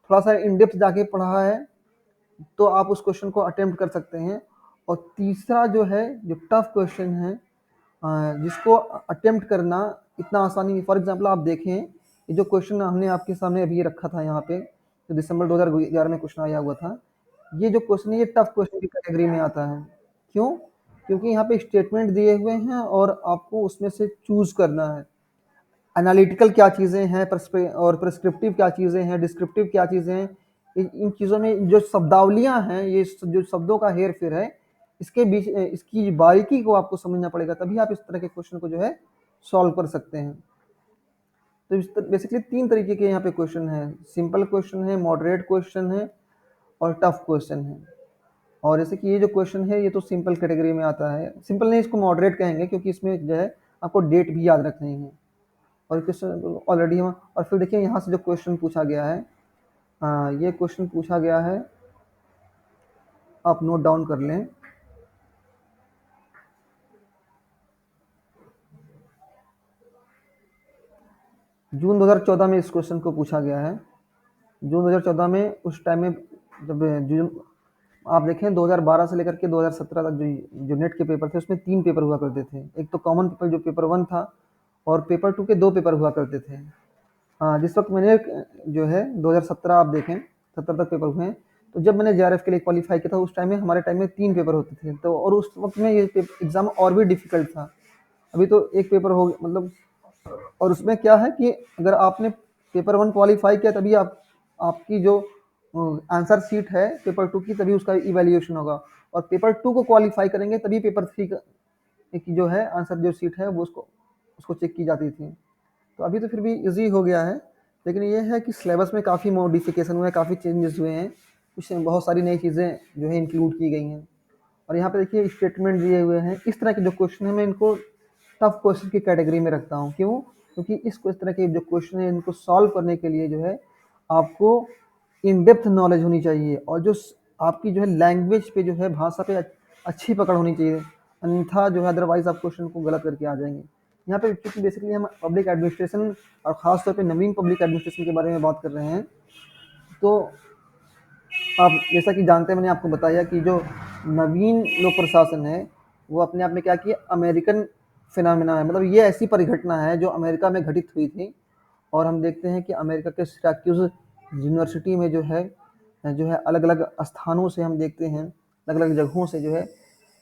थोड़ा सा इन डेप्थ जाके पढ़ा है तो आप उस क्वेश्चन को अटेम्प्ट कर सकते हैं। और तीसरा जो है जो टफ क्वेश्चन है, जिसको अटेम्प्ट करना इतना आसानी नहीं। फॉर एग्जांपल आप देखें, ये जो क्वेश्चन हमने आपके सामने अभी रखा था यहाँ पे, जो दिसंबर 2011 में क्वेश्चन आया हुआ था, ये जो क्वेश्चन है ये टफ क्वेश्चन की कैटेगरी में आता है। क्यों? क्योंकि यहाँ पे स्टेटमेंट दिए हुए हैं और आपको उसमें से चूज करना है। एनालिटिकल क्या चीज़ें हैं, और प्रिस्क्रिप्टिव क्या चीज़ें हैं, डिस्क्रिप्टिव क्या चीज़ें हैं। इन चीज़ों में जो शब्दावलियाँ हैं, ये जो शब्दों का हेर फेर है, इसके बीच इसकी बारीकी को आपको समझना पड़ेगा, तभी आप इस तरह के क्वेश्चन को जो है सॉल्व कर सकते हैं। तो बेसिकली 3 तरीके के यहाँ पे क्वेश्चन है, सिंपल क्वेश्चन है, मॉडरेट क्वेश्चन है और टफ क्वेश्चन है। और जैसे कि ये जो क्वेश्चन है ये तो सिंपल कैटेगरी में आता है, सिंपल नहीं, इसको मॉडरेट कहेंगे क्योंकि इसमें जो है आपको डेट भी याद रखनी है। और क्वेश्चन ऑलरेडी हम, और फिर देखिए यहाँ से जो क्वेश्चन पूछा गया है, ये क्वेश्चन पूछा गया है, आप नोट डाउन कर लें। जून 2014 में इस क्वेश्चन को पूछा गया है। जून 2014 में उस टाइम में जब जो आप देखें 2012 से लेकर के 2017 तक जो नेट के पेपर थे उसमें 3 पेपर हुआ करते थे। एक तो कॉमन पेपर जो पेपर 1 था और पेपर 2 के 2 पेपर हुआ करते थे। हाँ, जिस वक़्त मैंने जो है 2017 आप देखें 17 तक पेपर हुए हैं, तो जब मैंने जेआरएफ के लिए क्वालीफाई किया था उस टाइम में हमारे टाइम में 3 पेपर होते थे। तो और उस वक़्त में ये एग्ज़ाम और भी डिफ़िकल्ट था। अभी तो 1 पेपर हो मतलब और उसमें क्या है कि अगर आपने पेपर 1 क्वालीफाई किया तभी आपकी जो आंसर शीट है पेपर 2 की तभी उसका इवैल्यूएशन होगा और पेपर 2 को क्वालीफाई करेंगे तभी पेपर 3 की जो है आंसर जो शीट है वो उसको उसको चेक की जाती थी। तो अभी तो फिर भी ईज़ी हो गया है, लेकिन ये है कि सिलेबस में काफ़ी मॉडिफ़िकेशन हुए हैं, काफ़ी चेंजेस हुए हैं। कुछ बहुत सारी नई चीज़ें जो है इंक्लूड की गई हैं और यहाँ पे देखिए स्टेटमेंट दिए हुए हैं। इस तरह के जो क्वेश्चन है मैं इनको टफ क्वेश्चन की कैटेगरी में रखता हूँ। क्यों? क्योंकि इस तरह के जो क्वेश्चन है इनको सॉल्व करने के लिए जो है आपको इन डेप्थ नॉलेज होनी चाहिए और जो आपकी जो है लैंग्वेज पे जो है भाषा पे अच्छी पकड़ होनी चाहिए, अन्यथा जो है अदरवाइज आप क्वेश्चन को गलत करके आ जाएंगे। यहाँ पे क्योंकि बेसिकली हम पब्लिक एडमिनिस्ट्रेशन और ख़ास तौर पे नवीन पब्लिक एडमिनिस्ट्रेशन के बारे में बात कर रहे हैं। तो आप जैसा कि जानते हैं मैंने आपको बताया कि जो नवीन लोक प्रशासन है वो अपने आप में क्या किया अमेरिकन फिनोमेना है। मतलब ये ऐसी परिघटना है जो अमेरिका में घटित हुई थी और हम देखते हैं कि अमेरिका के सिराक्यूज यूनिवर्सिटी में जो है अलग अलग स्थानों से हम देखते हैं अलग अलग जगहों से जो है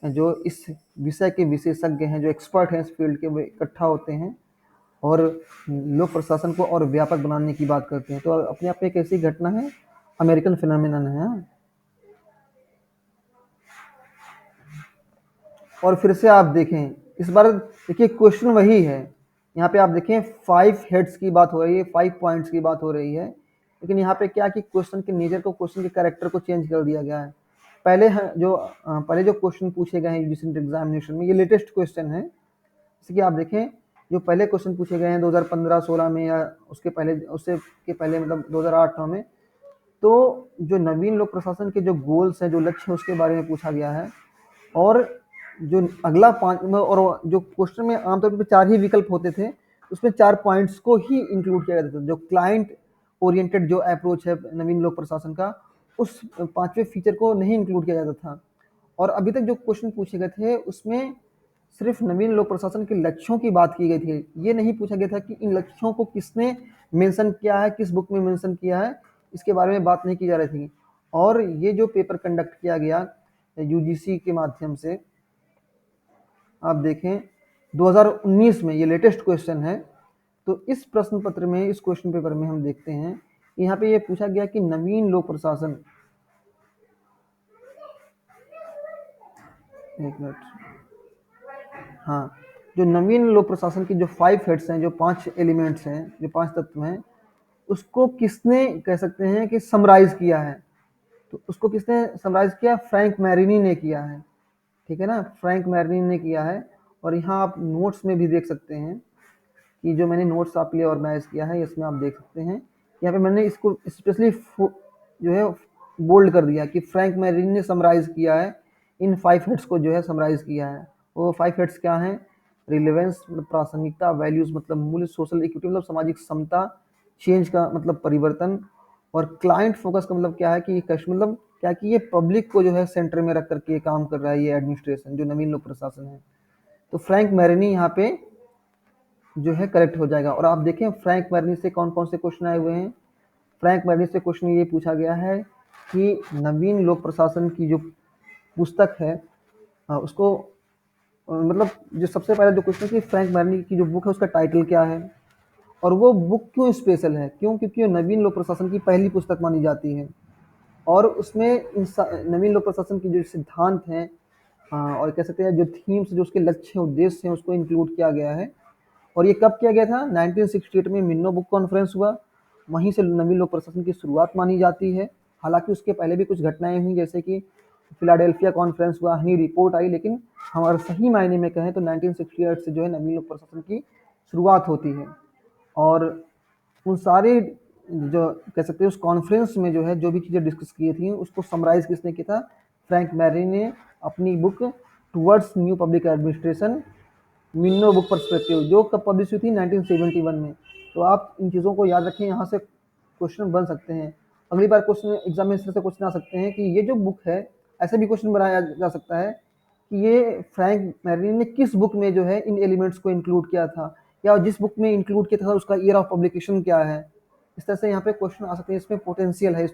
जो इस विषय के विशेषज्ञ हैं जो एक्सपर्ट हैं इस फील्ड के वो इकट्ठा होते हैं और लोक प्रशासन को और व्यापक बनाने की बात करते हैं। तो अपने आप में एक ऐसी घटना है अमेरिकन फिनोमिनन है। और फिर से आप देखें इस बार देखिए क्वेश्चन वही है। यहाँ पे आप देखें 5 हेड्स की बात हो रही है, 5 पॉइंट्स की बात हो रही है, लेकिन यहाँ पे क्या कि क्वेश्चन के नेचर को क्वेश्चन के कैरेक्टर को चेंज कर दिया गया है। पहले जो क्वेश्चन पूछे गए हैं यूजीसी एग्जामिनेशन में ये लेटेस्ट क्वेश्चन है। जैसे कि आप देखें जो पहले क्वेश्चन पूछे गए हैं 2015-16 में या उसके पहले उससे के पहले मतलब 2008-9 में, तो जो नवीन लोक प्रशासन के जो गोल्स हैं जो लक्ष्य हैं उसके बारे में पूछा गया है। और जो अगला 5 और जो क्वेश्चन में आमतौर पर 4 ही विकल्प होते थे उसमें 4 पॉइंट्स को ही इंक्लूड किया जाता था। जो क्लाइंट ओरिएंटेड जो अप्रोच है नवीन लोक प्रशासन का उस 5वें फीचर को नहीं इंक्लूड किया जाता था। और अभी तक जो क्वेश्चन पूछे गए थे उसमें सिर्फ नवीन लोक प्रशासन के लक्ष्यों की बात की गई थी। ये नहीं पूछा गया था कि इन लक्ष्यों को किसने मेंशन किया है, किस बुक में मेंशन किया है, इसके बारे में बात नहीं की जा रही थी। और ये जो पेपर कंडक्ट किया गया यूजीसी के माध्यम से आप देखें 2019 में ये लेटेस्ट क्वेश्चन है। तो इस प्रश्न पत्र में इस क्वेश्चन पेपर में हम देखते हैं कि यहाँ पे ये पूछा गया कि नवीन लोक प्रशासन एक मिनट हाँ जो नवीन लोक प्रशासन की जो 5 हेड्स हैं जो 5 एलिमेंट्स हैं जो 5 तत्व हैं उसको किसने कह सकते हैं कि समराइज किया है। तो उसको किसने समराइज किया? फ्रैंक मैरिनी ने किया है। ठीक है ना, फ्रैंक मैरिनी ने किया है। और यहाँ आप नोट्स में भी देख सकते हैं कि जो मैंने नोट्स आपके लिए ऑर्गेनाइज किया है इसमें आप देख सकते हैं यहाँ पे मैंने इसको स्पेशली जो है बोल्ड कर दिया कि फ्रैंक मैरिनी ने समराइज किया है इन 5 हेड्स को जो है समराइज किया है। वो 5 हेड्स क्या हैं? रिलेवेंस मतलब प्रासंगिकता, वैल्यूज मतलब मूल्य, सोशल इक्विटी मतलब सामाजिक समता, चेंज का मतलब परिवर्तन और क्लाइंट फोकस का मतलब क्या है कि मतलब क्या कि ये पब्लिक को जो है सेंटर में रख करके काम कर रहा है ये एडमिनिस्ट्रेशन जो नवीन लोक प्रशासन है। तो फ्रैंक मैरिनी यहाँ पे जो है करेक्ट हो जाएगा। और आप देखें फ्रैंक मैरिनी से कौन कौन से क्वेश्चन आए हुए हैं। फ्रैंक मैरिनी से क्वेश्चन ये पूछा गया है कि नवीन लोक प्रशासन की जो पुस्तक है उसको मतलब जो सबसे पहला जो क्वेश्चन है कि फ्रैंक मैरिनी की जो बुक है उसका टाइटल क्या है और वो बुक क्यों स्पेशल है। क्यों? क्योंकि वो नवीन लोक प्रशासन की पहली पुस्तक मानी जाती है और उसमें नवीन लोक प्रशासन की जो सिद्धांत हैं और कह सकते हैं जो थीम्स जो उसके लक्ष्य उद्देश्य हैं उसको इंक्लूड किया गया है। और ये कब किया गया था? 1968 में मिन्नो बुक कॉन्फ्रेंस हुआ, वहीं से नवीन लोक प्रशासन की शुरुआत मानी जाती है। हालांकि उसके पहले भी कुछ घटनाएं हुई जैसे कि फिलाडेल्फिया कॉन्फ्रेंस हुआ, हनी रिपोर्ट आई, लेकिन हमारे सही मायने में कहें तो 1968 से जो है नवीन लोक प्रशासन की शुरुआत होती है। और उन सारे जो कह सकते हैं उस कॉन्फ्रेंस में जो है जो भी चीज़ें डिस्कस की थी उसको समराइज किसने किया था? फ्रैंक मैरिनी ने अपनी book towards new public administration Minnowbrook perspective जो कब पब्लिश हुई थी 1971 में। तो आप इन चीज़ों को याद रखें, यहाँ से क्वेश्चन बन सकते हैं। अगली बार क्वेश्चन एग्जाम में इस तरह से क्वेश्चन आ सकते हैं कि ये जो बुक है, ऐसे भी क्वेश्चन बनाया जा सकता है कि ये फ्रैंक मेरलिन ने किस बुक में जो है इन एलिमेंट्स को इंक्लूड किया था, या जिस बुक में इंक्लूड किया था उसका ईयर ऑफ पब्लिकेशन क्या है। इस तरह से यहाँ पे क्वेश्चन आ सकते हैं, इसमें पोटेंशियल है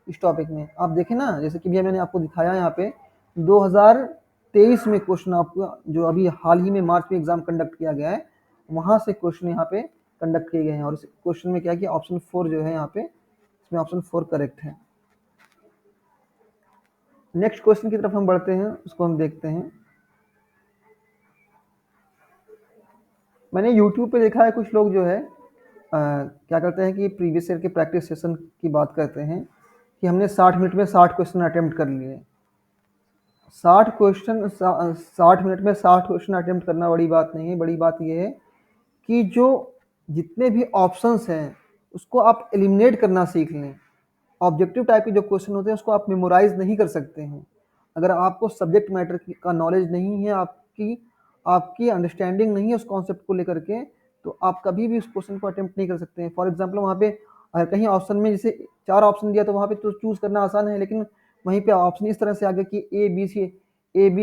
इस टॉपिक में। आप देखें ना, जैसे कि भैया मैंने आपको दिखाया यहाँ पे 2023 में क्वेश्चन आपको जो अभी हाल ही में मार्च में एग्जाम कंडक्ट किया गया है, वहां से क्वेश्चन यहाँ पे कंडक्ट किए गए हैं। और इस क्वेश्चन में क्या किया, ऑप्शन 4 जो है यहाँ पे, इसमें ऑप्शन 4 करेक्ट है। नेक्स्ट क्वेश्चन की तरफ हम बढ़ते हैं, उसको हम देखते हैं। मैंने यूट्यूब पे देखा है कुछ लोग जो है क्या करते हैं कि प्रीवियस ईयर के प्रैक्टिस सेशन की बात करते हैं कि हमने 60 मिनट में 60 क्वेश्चन अटेम्प्ट कर लिए। 60 मिनट में 60 क्वेश्चन अटेम्प्ट करना बड़ी बात नहीं है। बड़ी बात यह है कि जो जितने भी ऑप्शंस हैं उसको आप एलिमिनेट करना सीख लें। ऑब्जेक्टिव टाइप के जो क्वेश्चन होते हैं उसको आप मेमोराइज नहीं कर सकते हैं। अगर आपको सब्जेक्ट मैटर का नॉलेज नहीं है, आपकी आपकी अंडरस्टैंडिंग नहीं है उस कॉन्सेप्ट को लेकर के, तो आप कभी भी उस क्वेश्चन को अटेम्प्ट नहीं कर सकते हैं। फॉर एग्जाम्पल वहाँ पे अगर कहीं ऑप्शन में जैसे 4 ऑप्शन दिया तो वहाँ पे तो चूज करना आसान है, लेकिन वहीं पे ऑप्शन इस तरह से आ गया कि ए बी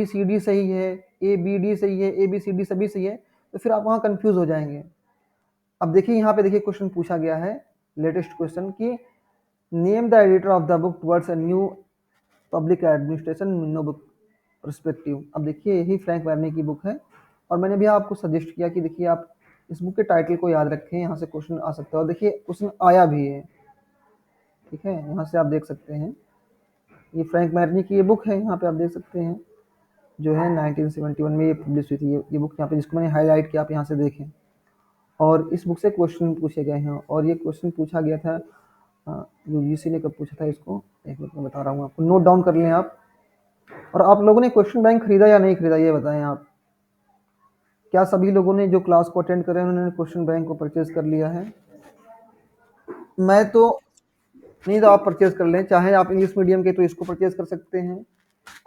सी डी सही है, ए बी डी सही है, ए बी सी डी सभी सही है, तो फिर आप वहाँ कंफ्यूज हो जाएंगे। अब देखिए यहाँ पे देखिए क्वेश्चन पूछा गया है, लेटेस्ट क्वेश्चन कि name the editor of the book towards a new public administration Minnowbrook perspective. अब देखिए यही फ्रैंक वार्ने की बुक है, और मैंने भी आपको सजेस्ट किया कि देखिए आप इस बुक के टाइटल को याद रखें, यहाँ से क्वेश्चन आ सकता है। और देखिए क्वेश्चन आया भी है, ठीक है, यहाँ से आप देख सकते हैं। ये फ्रैंक वार्ने की ये बुक है, यहाँ पे आप देख सकते हैं, जो है 1971 में ये पब्लिश हुई थी। ये बुक यहाँ पे जिसको मैंने हाईलाइट किया, आप यहाँ से देखें। और इस बुक से क्वेश्चन पूछे गए हैं, और ये क्वेश्चन पूछा गया था यूजीसी ने कब पूछा था इसको, एक मिनट में बता रहा हूँ आपको, नोट डाउन कर लें आप। और आप लोगों ने क्वेश्चन बैंक खरीदा या नहीं खरीदा, ये बताएं आप। क्या सभी लोगों ने जो क्लास को अटेंड करे उन्होंने क्वेश्चन बैंक को परचेज कर लिया है? मैं तो नहीं, तो आप परचेज कर लें, चाहे आप इंग्लिश मीडियम के तो इसको परचेज कर सकते हैं,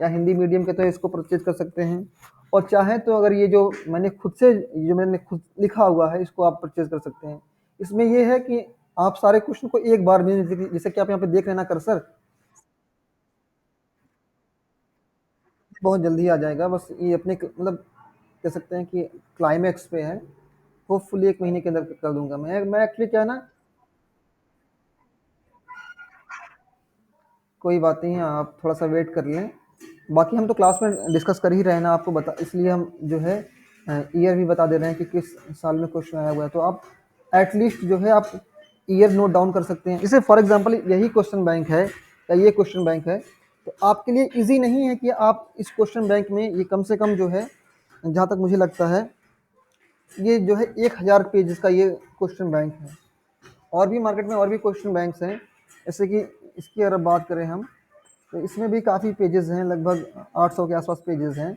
या हिंदी मीडियम के तो इसको परचेज कर सकते हैं, और चाहे तो अगर ये जो मैंने खुद लिखा हुआ है इसको आप परचेज कर सकते हैं। इसमें ये है कि आप सारे क्वेश्चन को एक बार में, जैसे कि आप यहाँ पे देख लेना कर्सर, बहुत जल्दी आ जाएगा। बस ये अपने मतलब कह सकते हैं कि क्लाइमैक्स पे है। होपफुली 1 महीने के अंदर कर दूंगा मैं एक्चुअली क्या है ना, कोई बात नहीं है, आप थोड़ा सा वेट कर लें। बाकी हम तो क्लास में डिस्कस कर ही रहे हैं ना, आपको बता, इसलिए हम जो है ईयर भी बता दे रहे हैं कि किस साल में क्वेश्चन आया हुआ है, तो आप एटलीस्ट जो है आप ईयर नोट डाउन कर सकते हैं। इसे फॉर एग्जांपल यही क्वेश्चन बैंक है या ये क्वेश्चन बैंक है, तो आपके लिए इजी नहीं है कि आप इस क्वेश्चन बैंक में ये कम से कम जो है, जहाँ तक मुझे लगता है, ये जो है 1000 पेजेस का ये क्वेश्चन बैंक है। और भी मार्केट में और भी क्वेश्चन बैंक्स हैं, जैसे कि इसकी अगर बात करें हम, तो इसमें भी काफ़ी पेजेस हैं, लगभग 800 के आसपास पेजेस हैं।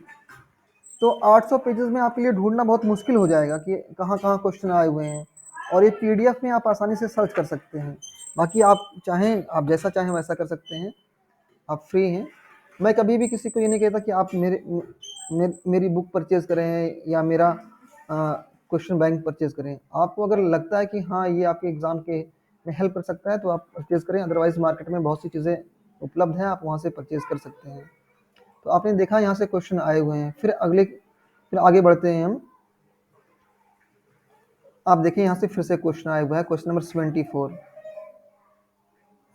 तो 800 पेजेस में आपके लिए ढूंढना बहुत मुश्किल हो जाएगा कि कहाँ कहाँ क्वेश्चन आए हुए हैं, और ये पीडीएफ में आप आसानी से सर्च कर सकते हैं। बाकी आप चाहें, आप जैसा चाहें वैसा कर सकते हैं, आप फ्री हैं। मैं कभी भी किसी को ये नहीं कहता कि आप मेरी बुक परचेज़ करें या मेरा क्वेश्चन बैंक परचेज़ करें। आपको अगर लगता है कि हाँ ये आपके एग्ज़ाम के में हेल्प कर सकता है तो आप परचेज़ करें, अदरवाइज़ मार्केट में बहुत सी चीज़ें उपलब्ध हैं, आप वहाँ से परचेज़ कर सकते हैं। तो आपने देखा यहाँ से क्वेश्चन आए हुए हैं, फिर आगे बढ़ते हैं हम। आप देखिए यहाँ से फिर से क्वेश्चन आया हुआ है, क्वेश्चन नंबर 74।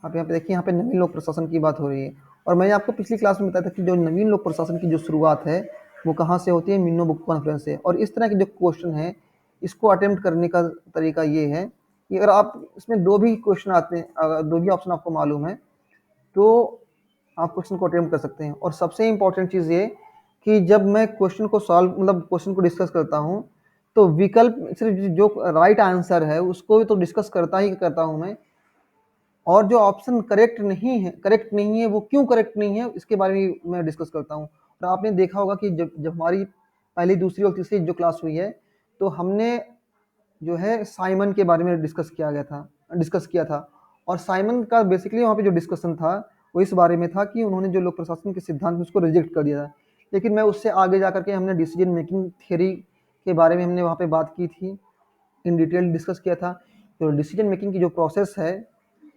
आप यहाँ पे देखिए, यहाँ पे नवीन लोक प्रशासन की बात हो रही है, और मैंने आपको पिछली क्लास में बताया था कि जो नवीन लोक प्रशासन की जो शुरुआत है वो कहाँ से होती है, मिनो बुक कॉन्फ्रेंस से। और इस तरह के जो क्वेश्चन है इसको अटेम्प्ट करने का तरीका ये है कि अगर आप इसमें दो भी क्वेश्चन आते हैं, अगर दो भी ऑप्शन आपको मालूम है तो आप क्वेश्चन को अटेम्प्ट कर सकते हैं। और सबसे इंपॉर्टेंट चीज़ ये कि जब मैं क्वेश्चन को सॉल्व मतलब क्वेश्चन को डिस्कस करता हूँ, तो विकल्प सिर्फ जो राइट आंसर है उसको भी तो डिस्कस करता ही करता हूँ मैं, और जो ऑप्शन करेक्ट नहीं है वो क्यों करेक्ट नहीं है इसके बारे में मैं डिस्कस करता हूँ। और आपने देखा होगा कि जब जब हमारी पहली, दूसरी और तीसरी जो क्लास हुई है, तो हमने जो है साइमन के बारे में डिस्कस किया था। और साइमन का बेसिकली वहाँ पे जो डिस्कशन था वो इस बारे में था कि उन्होंने जो लोक प्रशासन के सिद्धांत उसको रिजेक्ट कर दिया था। लेकिन मैं उससे आगे जा करके हमने डिसीजन मेकिंग थियरी के बारे में हमने वहाँ पे बात की थी, इन डिटेल डिस्कस किया था। तो डिसीजन मेकिंग की जो प्रोसेस है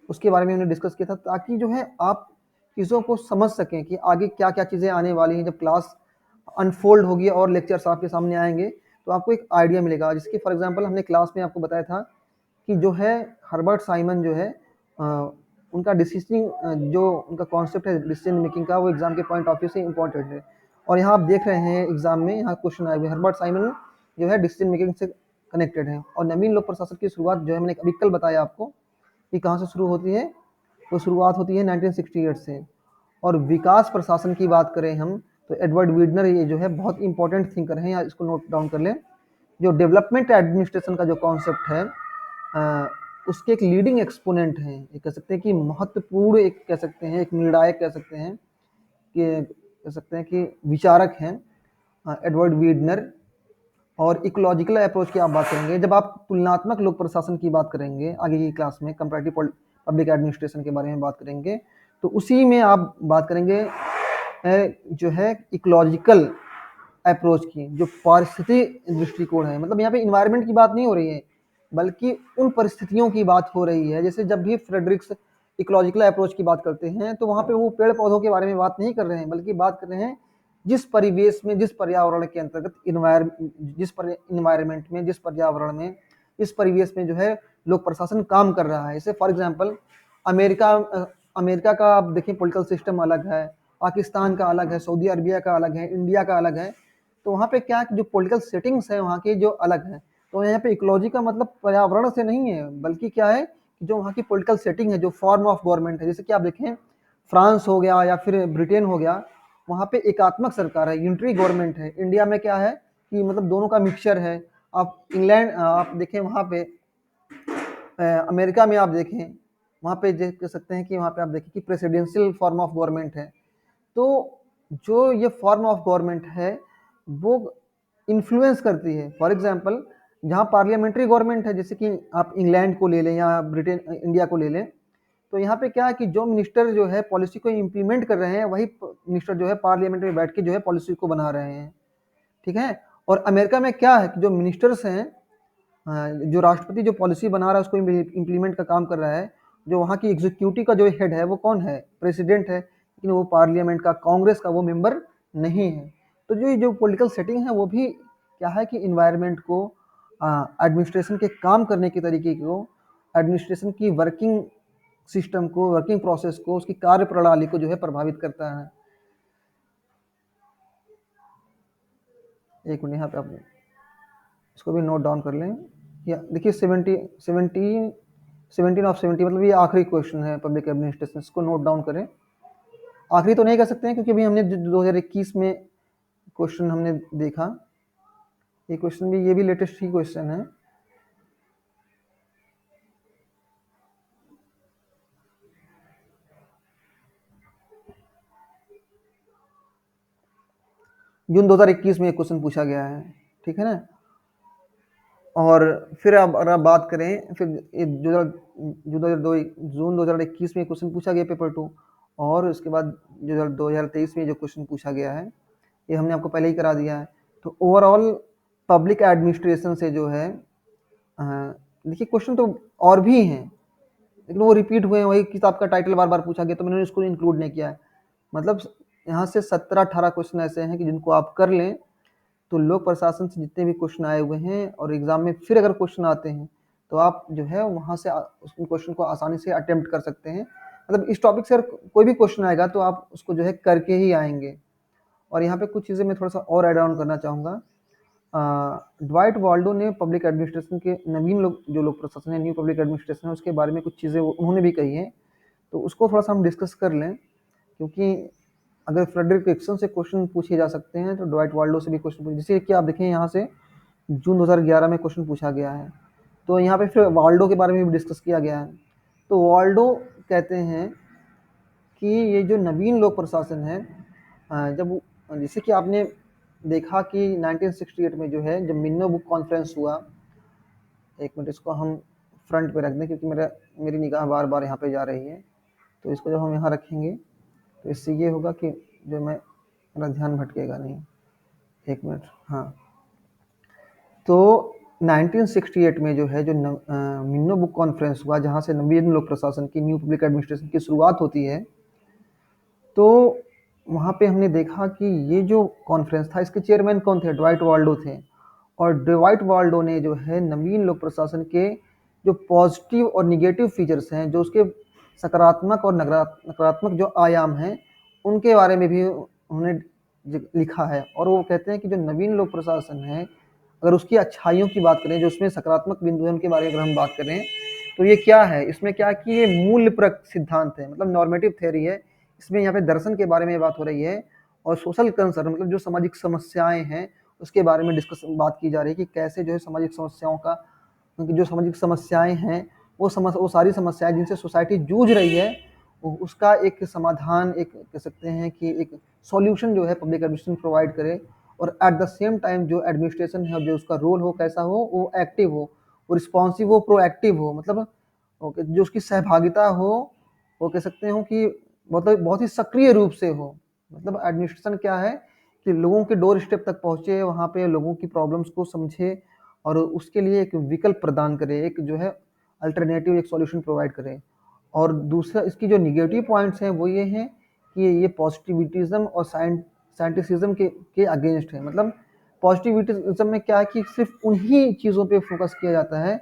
उसके बारे में हमने डिस्कस किया था, ताकि जो है आप चीज़ों को समझ सकें कि आगे क्या क्या चीज़ें आने वाली हैं। जब क्लास अनफोल्ड होगी और लेक्चर्स आपके सामने आएंगे तो आपको एक आइडिया मिलेगा। जिसकी फॉर एग्जांपल हमने क्लास में आपको बताया था कि जो है हर्बर्ट साइमन जो है उनका डिसीजन जो उनका कॉन्सेप्ट है डिसीजन मेकिंग का, वो एग्जाम के पॉइंट ऑफ व्यू से इंपॉर्टेंट है। और यहाँ आप देख रहे हैं एग्जाम में यहाँ क्वेश्चन आए हुए, हर्बर्ट साइमन जो है डिसीजन मेकिंग से कनेक्टेड है। और नवीन लोक प्रशासन की शुरुआत जो है मैंने अभी कल बताया आपको कि कहाँ से शुरू होती है, तो शुरुआत होती है 1968 से। और विकास प्रशासन की बात करें हम तो एडवर्ड वीडनर ये जो है बहुत इंपॉर्टेंट थिंकर हैं, या इसको नोट डाउन कर लें। जो डेवलपमेंट एडमिनिस्ट्रेशन का जो कॉन्सेप्ट है उसके एक लीडिंग एक्सपोनेंट हैं, ये कह सकते हैं कि महत्वपूर्ण, एक कह सकते हैं एक निर्णायक कह सकते हैं कि कह सकते हैं कि विचारक हैं एडवर्ड वीडनर। और इकोलॉजिकल अप्रोच की आप बात करेंगे, जब आप तुलनात्मक लोक प्रशासन की बात करेंगे आगे की क्लास में कंपैरेटिव पब्लिक एडमिनिस्ट्रेशन के बारे में बात करेंगे, तो उसी में आप बात करेंगे जो है इकोलॉजिकल अप्रोच की, जो पारिस्थितिकी दृष्टिकोण है। मतलब यहाँ पे इन्वायरमेंट की बात नहीं हो रही है, बल्कि उन परिस्थितियों की बात हो रही है। जैसे जब भी फ्रेडरिक्स इकोलॉजिकल अप्रोच की बात करते हैं तो वहाँ पे वो पेड़ पौधों के बारे में बात नहीं कर रहे हैं, बल्कि बात कर रहे हैं जिस परिवेश में, जिस पर्यावरण के अंतर्गत इन्वायरमेंट में, जिस पर्यावरण में, इस परिवेश में जो है लोक प्रशासन काम कर रहा है। जैसे फॉर एग्जाम्पल अमेरिका अमेरिका का आप देखें पॉलिटिकल सिस्टम अलग है, पाकिस्तान का अलग है, सऊदी अरबिया का अलग है, इंडिया का अलग है। तो वहाँ पे क्या जो पॉलिटिकल सेटिंग्स है वहाँ की जो अलग है। तो यहाँ पे इकोलॉजी का मतलब पर्यावरण से नहीं है, बल्कि क्या है जो वहाँ की पॉलिटिकल सेटिंग है, जो फॉर्म ऑफ गवर्नमेंट है। जैसे कि आप देखें फ्रांस हो गया या फिर ब्रिटेन हो गया, वहाँ पे एकात्मक सरकार है, यूनिटरी गवर्नमेंट है। इंडिया में क्या है कि मतलब दोनों का मिक्सचर है। आप इंग्लैंड आप देखें, वहाँ पे अमेरिका में आप देखें, वहाँ पे कह सकते हैं कि वहाँ पे आप देखें कि प्रेसिडेंशियल फॉर्म ऑफ गवर्नमेंट है। तो जो ये फॉर्म ऑफ गवर्नमेंट है वो इन्फ्लुएंस करती है। फॉर एग्जांपल जहाँ पार्लियामेंट्री गवर्नमेंट है, जैसे कि आप इंग्लैंड को ले लें या ब्रिटेन इंडिया को ले लें, तो यहाँ पे क्या है कि जो मिनिस्टर जो है पॉलिसी को इम्प्लीमेंट कर रहे हैं, वही मिनिस्टर जो है पार्लियामेंट में बैठ के जो है पॉलिसी को बना रहे हैं। ठीक है। और अमेरिका में क्या है कि जो मिनिस्टर्स हैं, जो राष्ट्रपति जो पॉलिसी बना रहा है उसको इम्प्लीमेंट का काम कर रहा है। जो वहाँ की एग्जीक्यूटिव का जो हेड है वो कौन है, प्रेसिडेंट है, लेकिन वो पार्लियामेंट का, कांग्रेस का वो मेंबर नहीं है। तो जो पॉलिटिकल सेटिंग है वो भी क्या है कि इन्वायरमेंट को, एडमिनिस्ट्रेशन के काम करने के तरीके को, एडमिनिस्ट्रेशन की वर्किंग सिस्टम को, वर्किंग प्रोसेस को, उसकी कार्य प्रणाली को जो है प्रभावित करता है। एक मिनट यहाँ पे आप इसको भी नोट डाउन कर लें। या देखिए 17 मतलब ये आखिरी क्वेश्चन है पब्लिक एडमिनिस्ट्रेशन, इसको नोट डाउन करें। आखिरी तो नहीं कर सकते हैं क्योंकि अभी हमने 2021 में क्वेश्चन हमने देखा, ये क्वेश्चन भी, ये भी लेटेस्ट ही क्वेश्चन है। जून 2021 में ये क्वेश्चन पूछा गया है। ठीक है ना। और फिर अब अगर आप बात करें, फिर जून 2021 में क्वेश्चन पूछा गया पेपर 2, और उसके बाद 2023 में जो क्वेश्चन पूछा गया है ये हमने आपको पहले ही करा दिया है। तो ओवरऑल पब्लिक एडमिनिस्ट्रेशन से जो है, देखिए क्वेश्चन तो और भी हैं लेकिन वो रिपीट हुए हैं, वही किताब का टाइटल बार बार पूछा गया तो मैंने इसको इंक्लूड नहीं किया है। मतलब यहाँ से 17-18 क्वेश्चन ऐसे हैं कि जिनको आप कर लें तो लोक प्रशासन से जितने भी क्वेश्चन आए हुए हैं, और एग्जाम में फिर अगर क्वेश्चन आते हैं तो आप जो है वहाँ से उस क्वेश्चन को आसानी से अटेम्प्ट कर सकते हैं। मतलब इस टॉपिक से अगर कोई भी क्वेश्चन आएगा तो आप उसको जो है करके ही आएंगे। और यहाँ पे कुछ चीज़ें मैं थोड़ा सा और ऐड ऑन करना चाहूँगा। ड्वाइट वाल्डो ने पब्लिक एडमिनिस्ट्रेशन के नवीन जो लोक प्रशासन है, न्यू पब्लिक एडमिनिस्ट्रेशन है, उसके बारे में कुछ चीज़ें उन्होंने भी कही हैं, तो उसको थोड़ा सा हम डिस्कस कर लें। क्योंकि अगर फ्रेडरिक निक्सन से क्वेश्चन पूछे जा सकते हैं तो ड्वाइट वाल्डो से भी क्वेश्चन पूछे। जैसे कि आप देखें यहाँ से जून 2011 में क्वेश्चन पूछा गया है, तो यहाँ पे फिर वाल्डो के बारे में भी डिस्कस किया गया है। तो वाल्डो कहते हैं कि ये जो नवीन लोक प्रशासन है, जब जैसे कि आपने देखा कि 1968 में जो है जब मिन्नो बुक कॉन्फ्रेंस हुआ, एक मिनट इसको हम फ्रंट पे रख दें क्योंकि मेरी निगाह बार बार यहाँ पे जा रही है। तो इसको जब हम यहाँ रखेंगे तो इससे ये होगा कि जो मेरा ध्यान भटकेगा नहीं। एक मिनट। हाँ, तो 1968 में जो है जो मिन्नो बुक कॉन्फ्रेंस हुआ, जहाँ से नवीन लोक प्रशासन की, न्यू पब्लिक एडमिनिस्ट्रेशन की शुरुआत होती है, तो वहाँ पे हमने देखा कि ये जो कॉन्फ्रेंस था, इसके चेयरमैन कौन थे? ड्वाइट वाल्डो थे। और ड्वाइट वाल्डो ने जो है नवीन लोक प्रशासन के जो पॉजिटिव और निगेटिव फीचर्स हैं, जो उसके सकारात्मक और नकारात्मक जो आयाम हैं, उनके बारे में भी उन्होंने लिखा है। और वो कहते हैं कि जो नवीन लोक प्रशासन है, अगर उसकी अच्छाइयों की बात करें, जो उसमें सकारात्मक बिंदु है उनके बारे में अगर हम बात करें, तो ये क्या है? इसमें क्या है कि ये मूल्यपरक सिद्धांत है, मतलब नॉर्मेटिव थ्योरी है। इसमें यहाँ पे दर्शन के बारे में बात हो रही है, और सोशल कंसर्न मतलब जो सामाजिक समस्याएं हैं उसके बारे में बात की जा रही है कि कैसे जो है सामाजिक समस्याओं का, क्योंकि जो सामाजिक समस्याएं हैं वो सारी समस्याएं जिनसे सोसाइटी जूझ रही है, उसका एक समाधान, एक कह सकते हैं कि एक सॉल्यूशन जो है पब्लिक एडमिनिस्ट्रेशन प्रोवाइड करे। और एट द सेम टाइम जो एडमिनिस्ट्रेशन है, जो उसका रोल हो कैसा हो, वो एक्टिव हो, वो रिस्पॉन्सिव हो, प्रोएक्टिव हो, मतलब जो उसकी सहभागिता हो, वो कह सकते हो कि मतलब बहुत ही सक्रिय रूप से हो। मतलब एडमिनिस्ट्रेशन क्या है कि लोगों के डोर स्टेप तक पहुँचे, वहाँ पे लोगों की प्रॉब्लम्स को समझे और उसके लिए एक विकल्प प्रदान करे, एक जो है अल्टरनेटिव एक सॉल्यूशन प्रोवाइड करे। और दूसरा इसकी जो निगेटिव पॉइंट्स हैं वो ये हैं कि ये पॉजिटिविटिज्म और साइंटिसिज्म के अगेंस्ट है। मतलब पॉजिटिविटिज्म में क्या है कि सिर्फ उन्हीं चीज़ों पे फोकस किया जाता है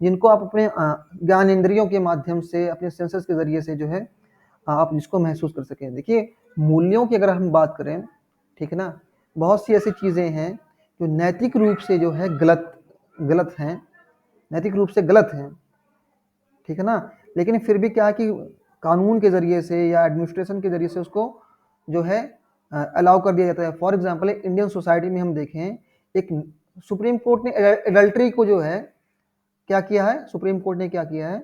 जिनको आप अपने ज्ञान इंद्रियों के माध्यम से, अपने सेंसर्स के ज़रिए से जो है आप जिसको महसूस कर सकें। देखिए, मूल्यों की अगर हम बात करें, ठीक है ना, बहुत सी ऐसी चीज़ें हैं जो नैतिक रूप से जो है गलत हैं, नैतिक रूप से गलत हैं, ठीक है ना, लेकिन फिर भी क्या है कि कानून के ज़रिए से या एडमिनिस्ट्रेशन के ज़रिए से उसको जो है अलाउ कर दिया जाता है। फॉर एग्जांपल इंडियन सोसाइटी में हम देखें, एक सुप्रीम कोर्ट ने एडल्ट्री को जो है क्या किया है, सुप्रीम कोर्ट ने क्या किया है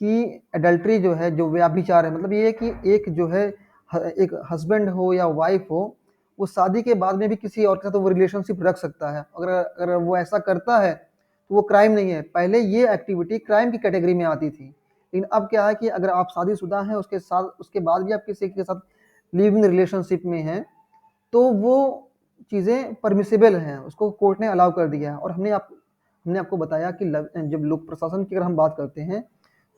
कि एडल्ट्री जो है, जो व्यभिचार है, मतलब ये है कि एक जो है एक हस्बैंड हो या वाइफ हो, वो शादी के बाद में भी किसी और के साथ वो रिलेशनशिप रख सकता है। अगर अगर वो ऐसा करता है तो वो क्राइम नहीं है। पहले ये एक्टिविटी क्राइम की कैटेगरी में आती थी, लेकिन अब क्या है कि अगर आप शादीशुदा हैं, उसके बाद भी आप किसी के साथ लिव इन रिलेशनशिप में हैं, तो वो चीज़ें परमिसिबल हैं, उसको कोर्ट ने अलाउ कर दिया है। और हमने आपको बताया कि जब लोक प्रशासन की अगर हम बात करते हैं,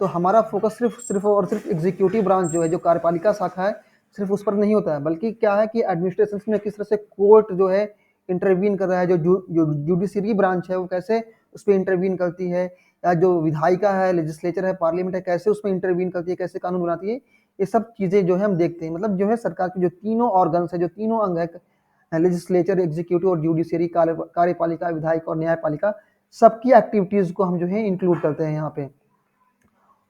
तो हमारा फोकस सिर्फ और सिर्फ एग्जीक्यूटिव ब्रांच जो है, जो कार्यपालिका शाखा है, सिर्फ उस पर नहीं होता है, बल्कि क्या है कि एडमिनिस्ट्रेशन में किस तरह से कोर्ट जो है इंटरवीन कर रहा है, जो जुडिशरी ब्रांच है वो कैसे उस पर इंटरवीन करती है, या जो विधायिका है, लेजिस्लेचर है, पार्लियामेंट है, कैसे उसमें इंटरवीन करती है, कैसे कानून बनाती है, ये सब चीज़ें जो है हम देखते हैं। मतलब जो है सरकार के जो तीनों ऑर्गन्स है, जो तीनों अंग है, लेजिस्लेचर, एग्जीक्यूटिव और जुडिशरी, कार्यपालिका, विधायिका और न्यायपालिका, सबकी एक्टिविटीज़ को हम जो है इंक्लूड करते हैं यहाँ पे।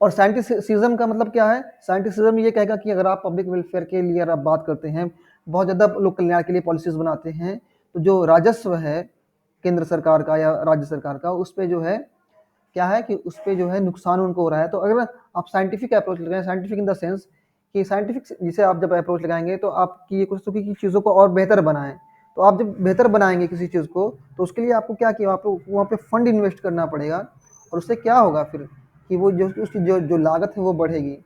और साइंटिसिज्म का मतलब क्या है? साइंटिसिज्म ये कहेगा कि अगर आप पब्लिक वेलफेयर के लिए अगर आप बात करते हैं, बहुत ज़्यादा लोक कल्याण के लिए पॉलिसीज बनाते हैं, तो जो राजस्व है केंद्र सरकार का या राज्य सरकार का, उस पे जो है क्या है कि उस पे जो है नुकसान उनको हो रहा है। तो अगर आप साइंटिफिक अप्रोच लगाएं, साइंटिफिक इन द सेंस कि साइंटिफिक जिसे आप जब अप्रोच लगाएंगे तो आपकी ये कोशिश होगी कि चीज़ों को और बेहतर बनाएं। तो आप जब बेहतर बनाएंगे किसी चीज़ को, तो उसके लिए आपको क्या किया, आपको वहाँ पे फंड इन्वेस्ट करना पड़ेगा, और उससे क्या होगा फिर कि वो जो उसकी जो लागत है वो बढ़ेगी।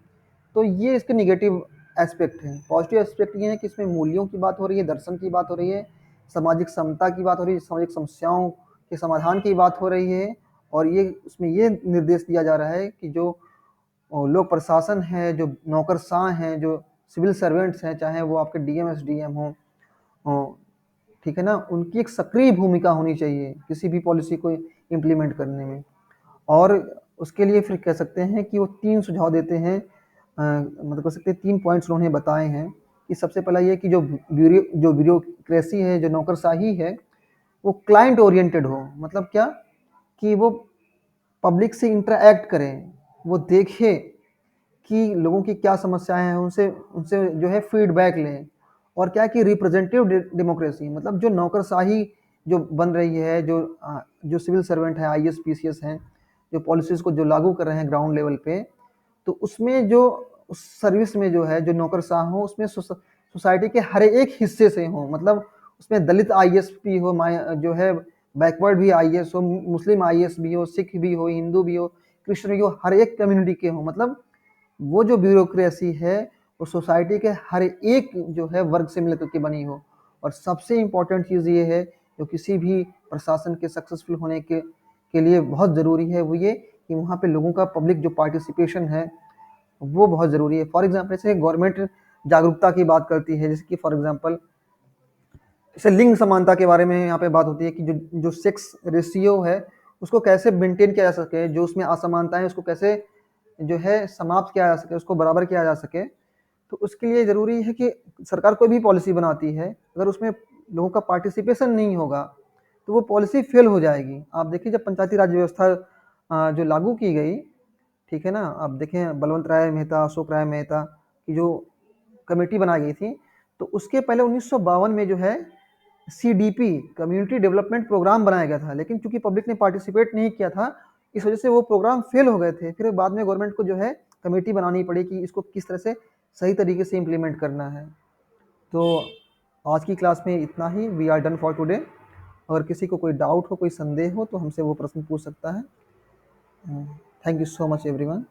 तो ये इसके निगेटिव एस्पेक्ट हैं। पॉजिटिव एस्पेक्ट ये है कि इसमें मूल्यों की बात हो रही है, दर्शन की बात हो रही है, सामाजिक समता की बात हो रही है, सामाजिक समस्याओं के समाधान की बात हो रही है। और ये उसमें ये निर्देश दिया जा रहा है कि जो लोक प्रशासन है, जो नौकरशाह हैं, जो सिविल सर्वेंट्स हैं, चाहे वो आपके डीएम एसडीएम हो, ठीक है ना, उनकी एक सक्रिय भूमिका होनी चाहिए किसी भी पॉलिसी को इम्प्लीमेंट करने में। और उसके लिए फिर कह सकते हैं कि वो 3 सुझाव देते हैं, मतलब कह सकते हैं 3 पॉइंट्स उन्होंने बताए हैं कि सबसे पहला ये कि जो ब्यूरोक्रेसी है, जो नौकरशाही है, वो क्लाइंट ओरिएंटेड हो। मतलब क्या कि वो पब्लिक से इंटरैक्ट करें, वो देखें कि लोगों की क्या समस्याएं हैं, उनसे उनसे जो है फीडबैक लें। और क्या कि रिप्रेजेंटेटिव डेमोक्रेसी, मतलब जो नौकरशाही जो बन रही है, जो सिविल सर्वेंट है, आईएएस पीसीएस हैं, जो पॉलिसीज को जो लागू कर रहे हैं ग्राउंड लेवल पे, तो उसमें जो उस सर्विस में जो है जो नौकरशाह हो, उसमें सोसाइटी के हर एक हिस्से से हो। मतलब उसमें दलित आईएएस भी हो, जो है बैकवर्ड भी आईएएस हो, मुस्लिम आईएएस भी हो, सिख भी हो, हिंदू भी हो, क्रिश्चियन भी हो, हर एक कम्युनिटी के हो। मतलब वो जो ब्यूरोक्रेसी है वो सोसाइटी के हर एक जो है वर्ग से मिलकर के बनी हो। और सबसे इम्पोर्टेंट चीज़ ये है जो किसी भी प्रशासन के सक्सेसफुल होने के लिए बहुत ज़रूरी है, वो ये कि वहाँ पे लोगों का पब्लिक जो पार्टिसिपेशन है वो बहुत ज़रूरी है। फॉर एग्जाम्पल जैसे गवर्नमेंट जागरूकता की बात करती है, जैसे कि फॉर एग्जाम्पल जैसे लिंग समानता के बारे में यहाँ पे बात होती है कि जो जो सेक्स रेशियो है उसको कैसे मेंटेन किया जा सके, जो उसमें असमानताएं उसको कैसे जो है समाप्त किया जा सके, उसको बराबर किया जा सके। तो उसके लिए ज़रूरी है कि सरकार कोई भी पॉलिसी बनाती है, अगर उसमें लोगों का पार्टिसिपेशन नहीं होगा तो वो पॉलिसी फेल हो जाएगी। आप देखिए जब पंचायती राज व्यवस्था जो लागू की गई, ठीक है ना, आप देखें बलवंत राय मेहता, अशोक राय मेहता की जो कमेटी बनाई गई थी, तो उसके पहले 1952 में जो है सीडीपी कम्युनिटी डेवलपमेंट प्रोग्राम बनाया गया था, लेकिन चूंकि पब्लिक ने पार्टिसिपेट नहीं किया था इस वजह से वो प्रोग्राम फेल हो गए थे। फिर बाद में गवर्नमेंट को जो है कमेटी बनानी पड़ी कि इसको किस तरह से सही तरीके से इम्प्लीमेंट करना है। तो आज की क्लास में इतना ही। We are done for today. अगर किसी को कोई डाउट हो, कोई संदेह हो तो हमसे वो प्रश्न पूछ सकता है। Thank you so much everyone.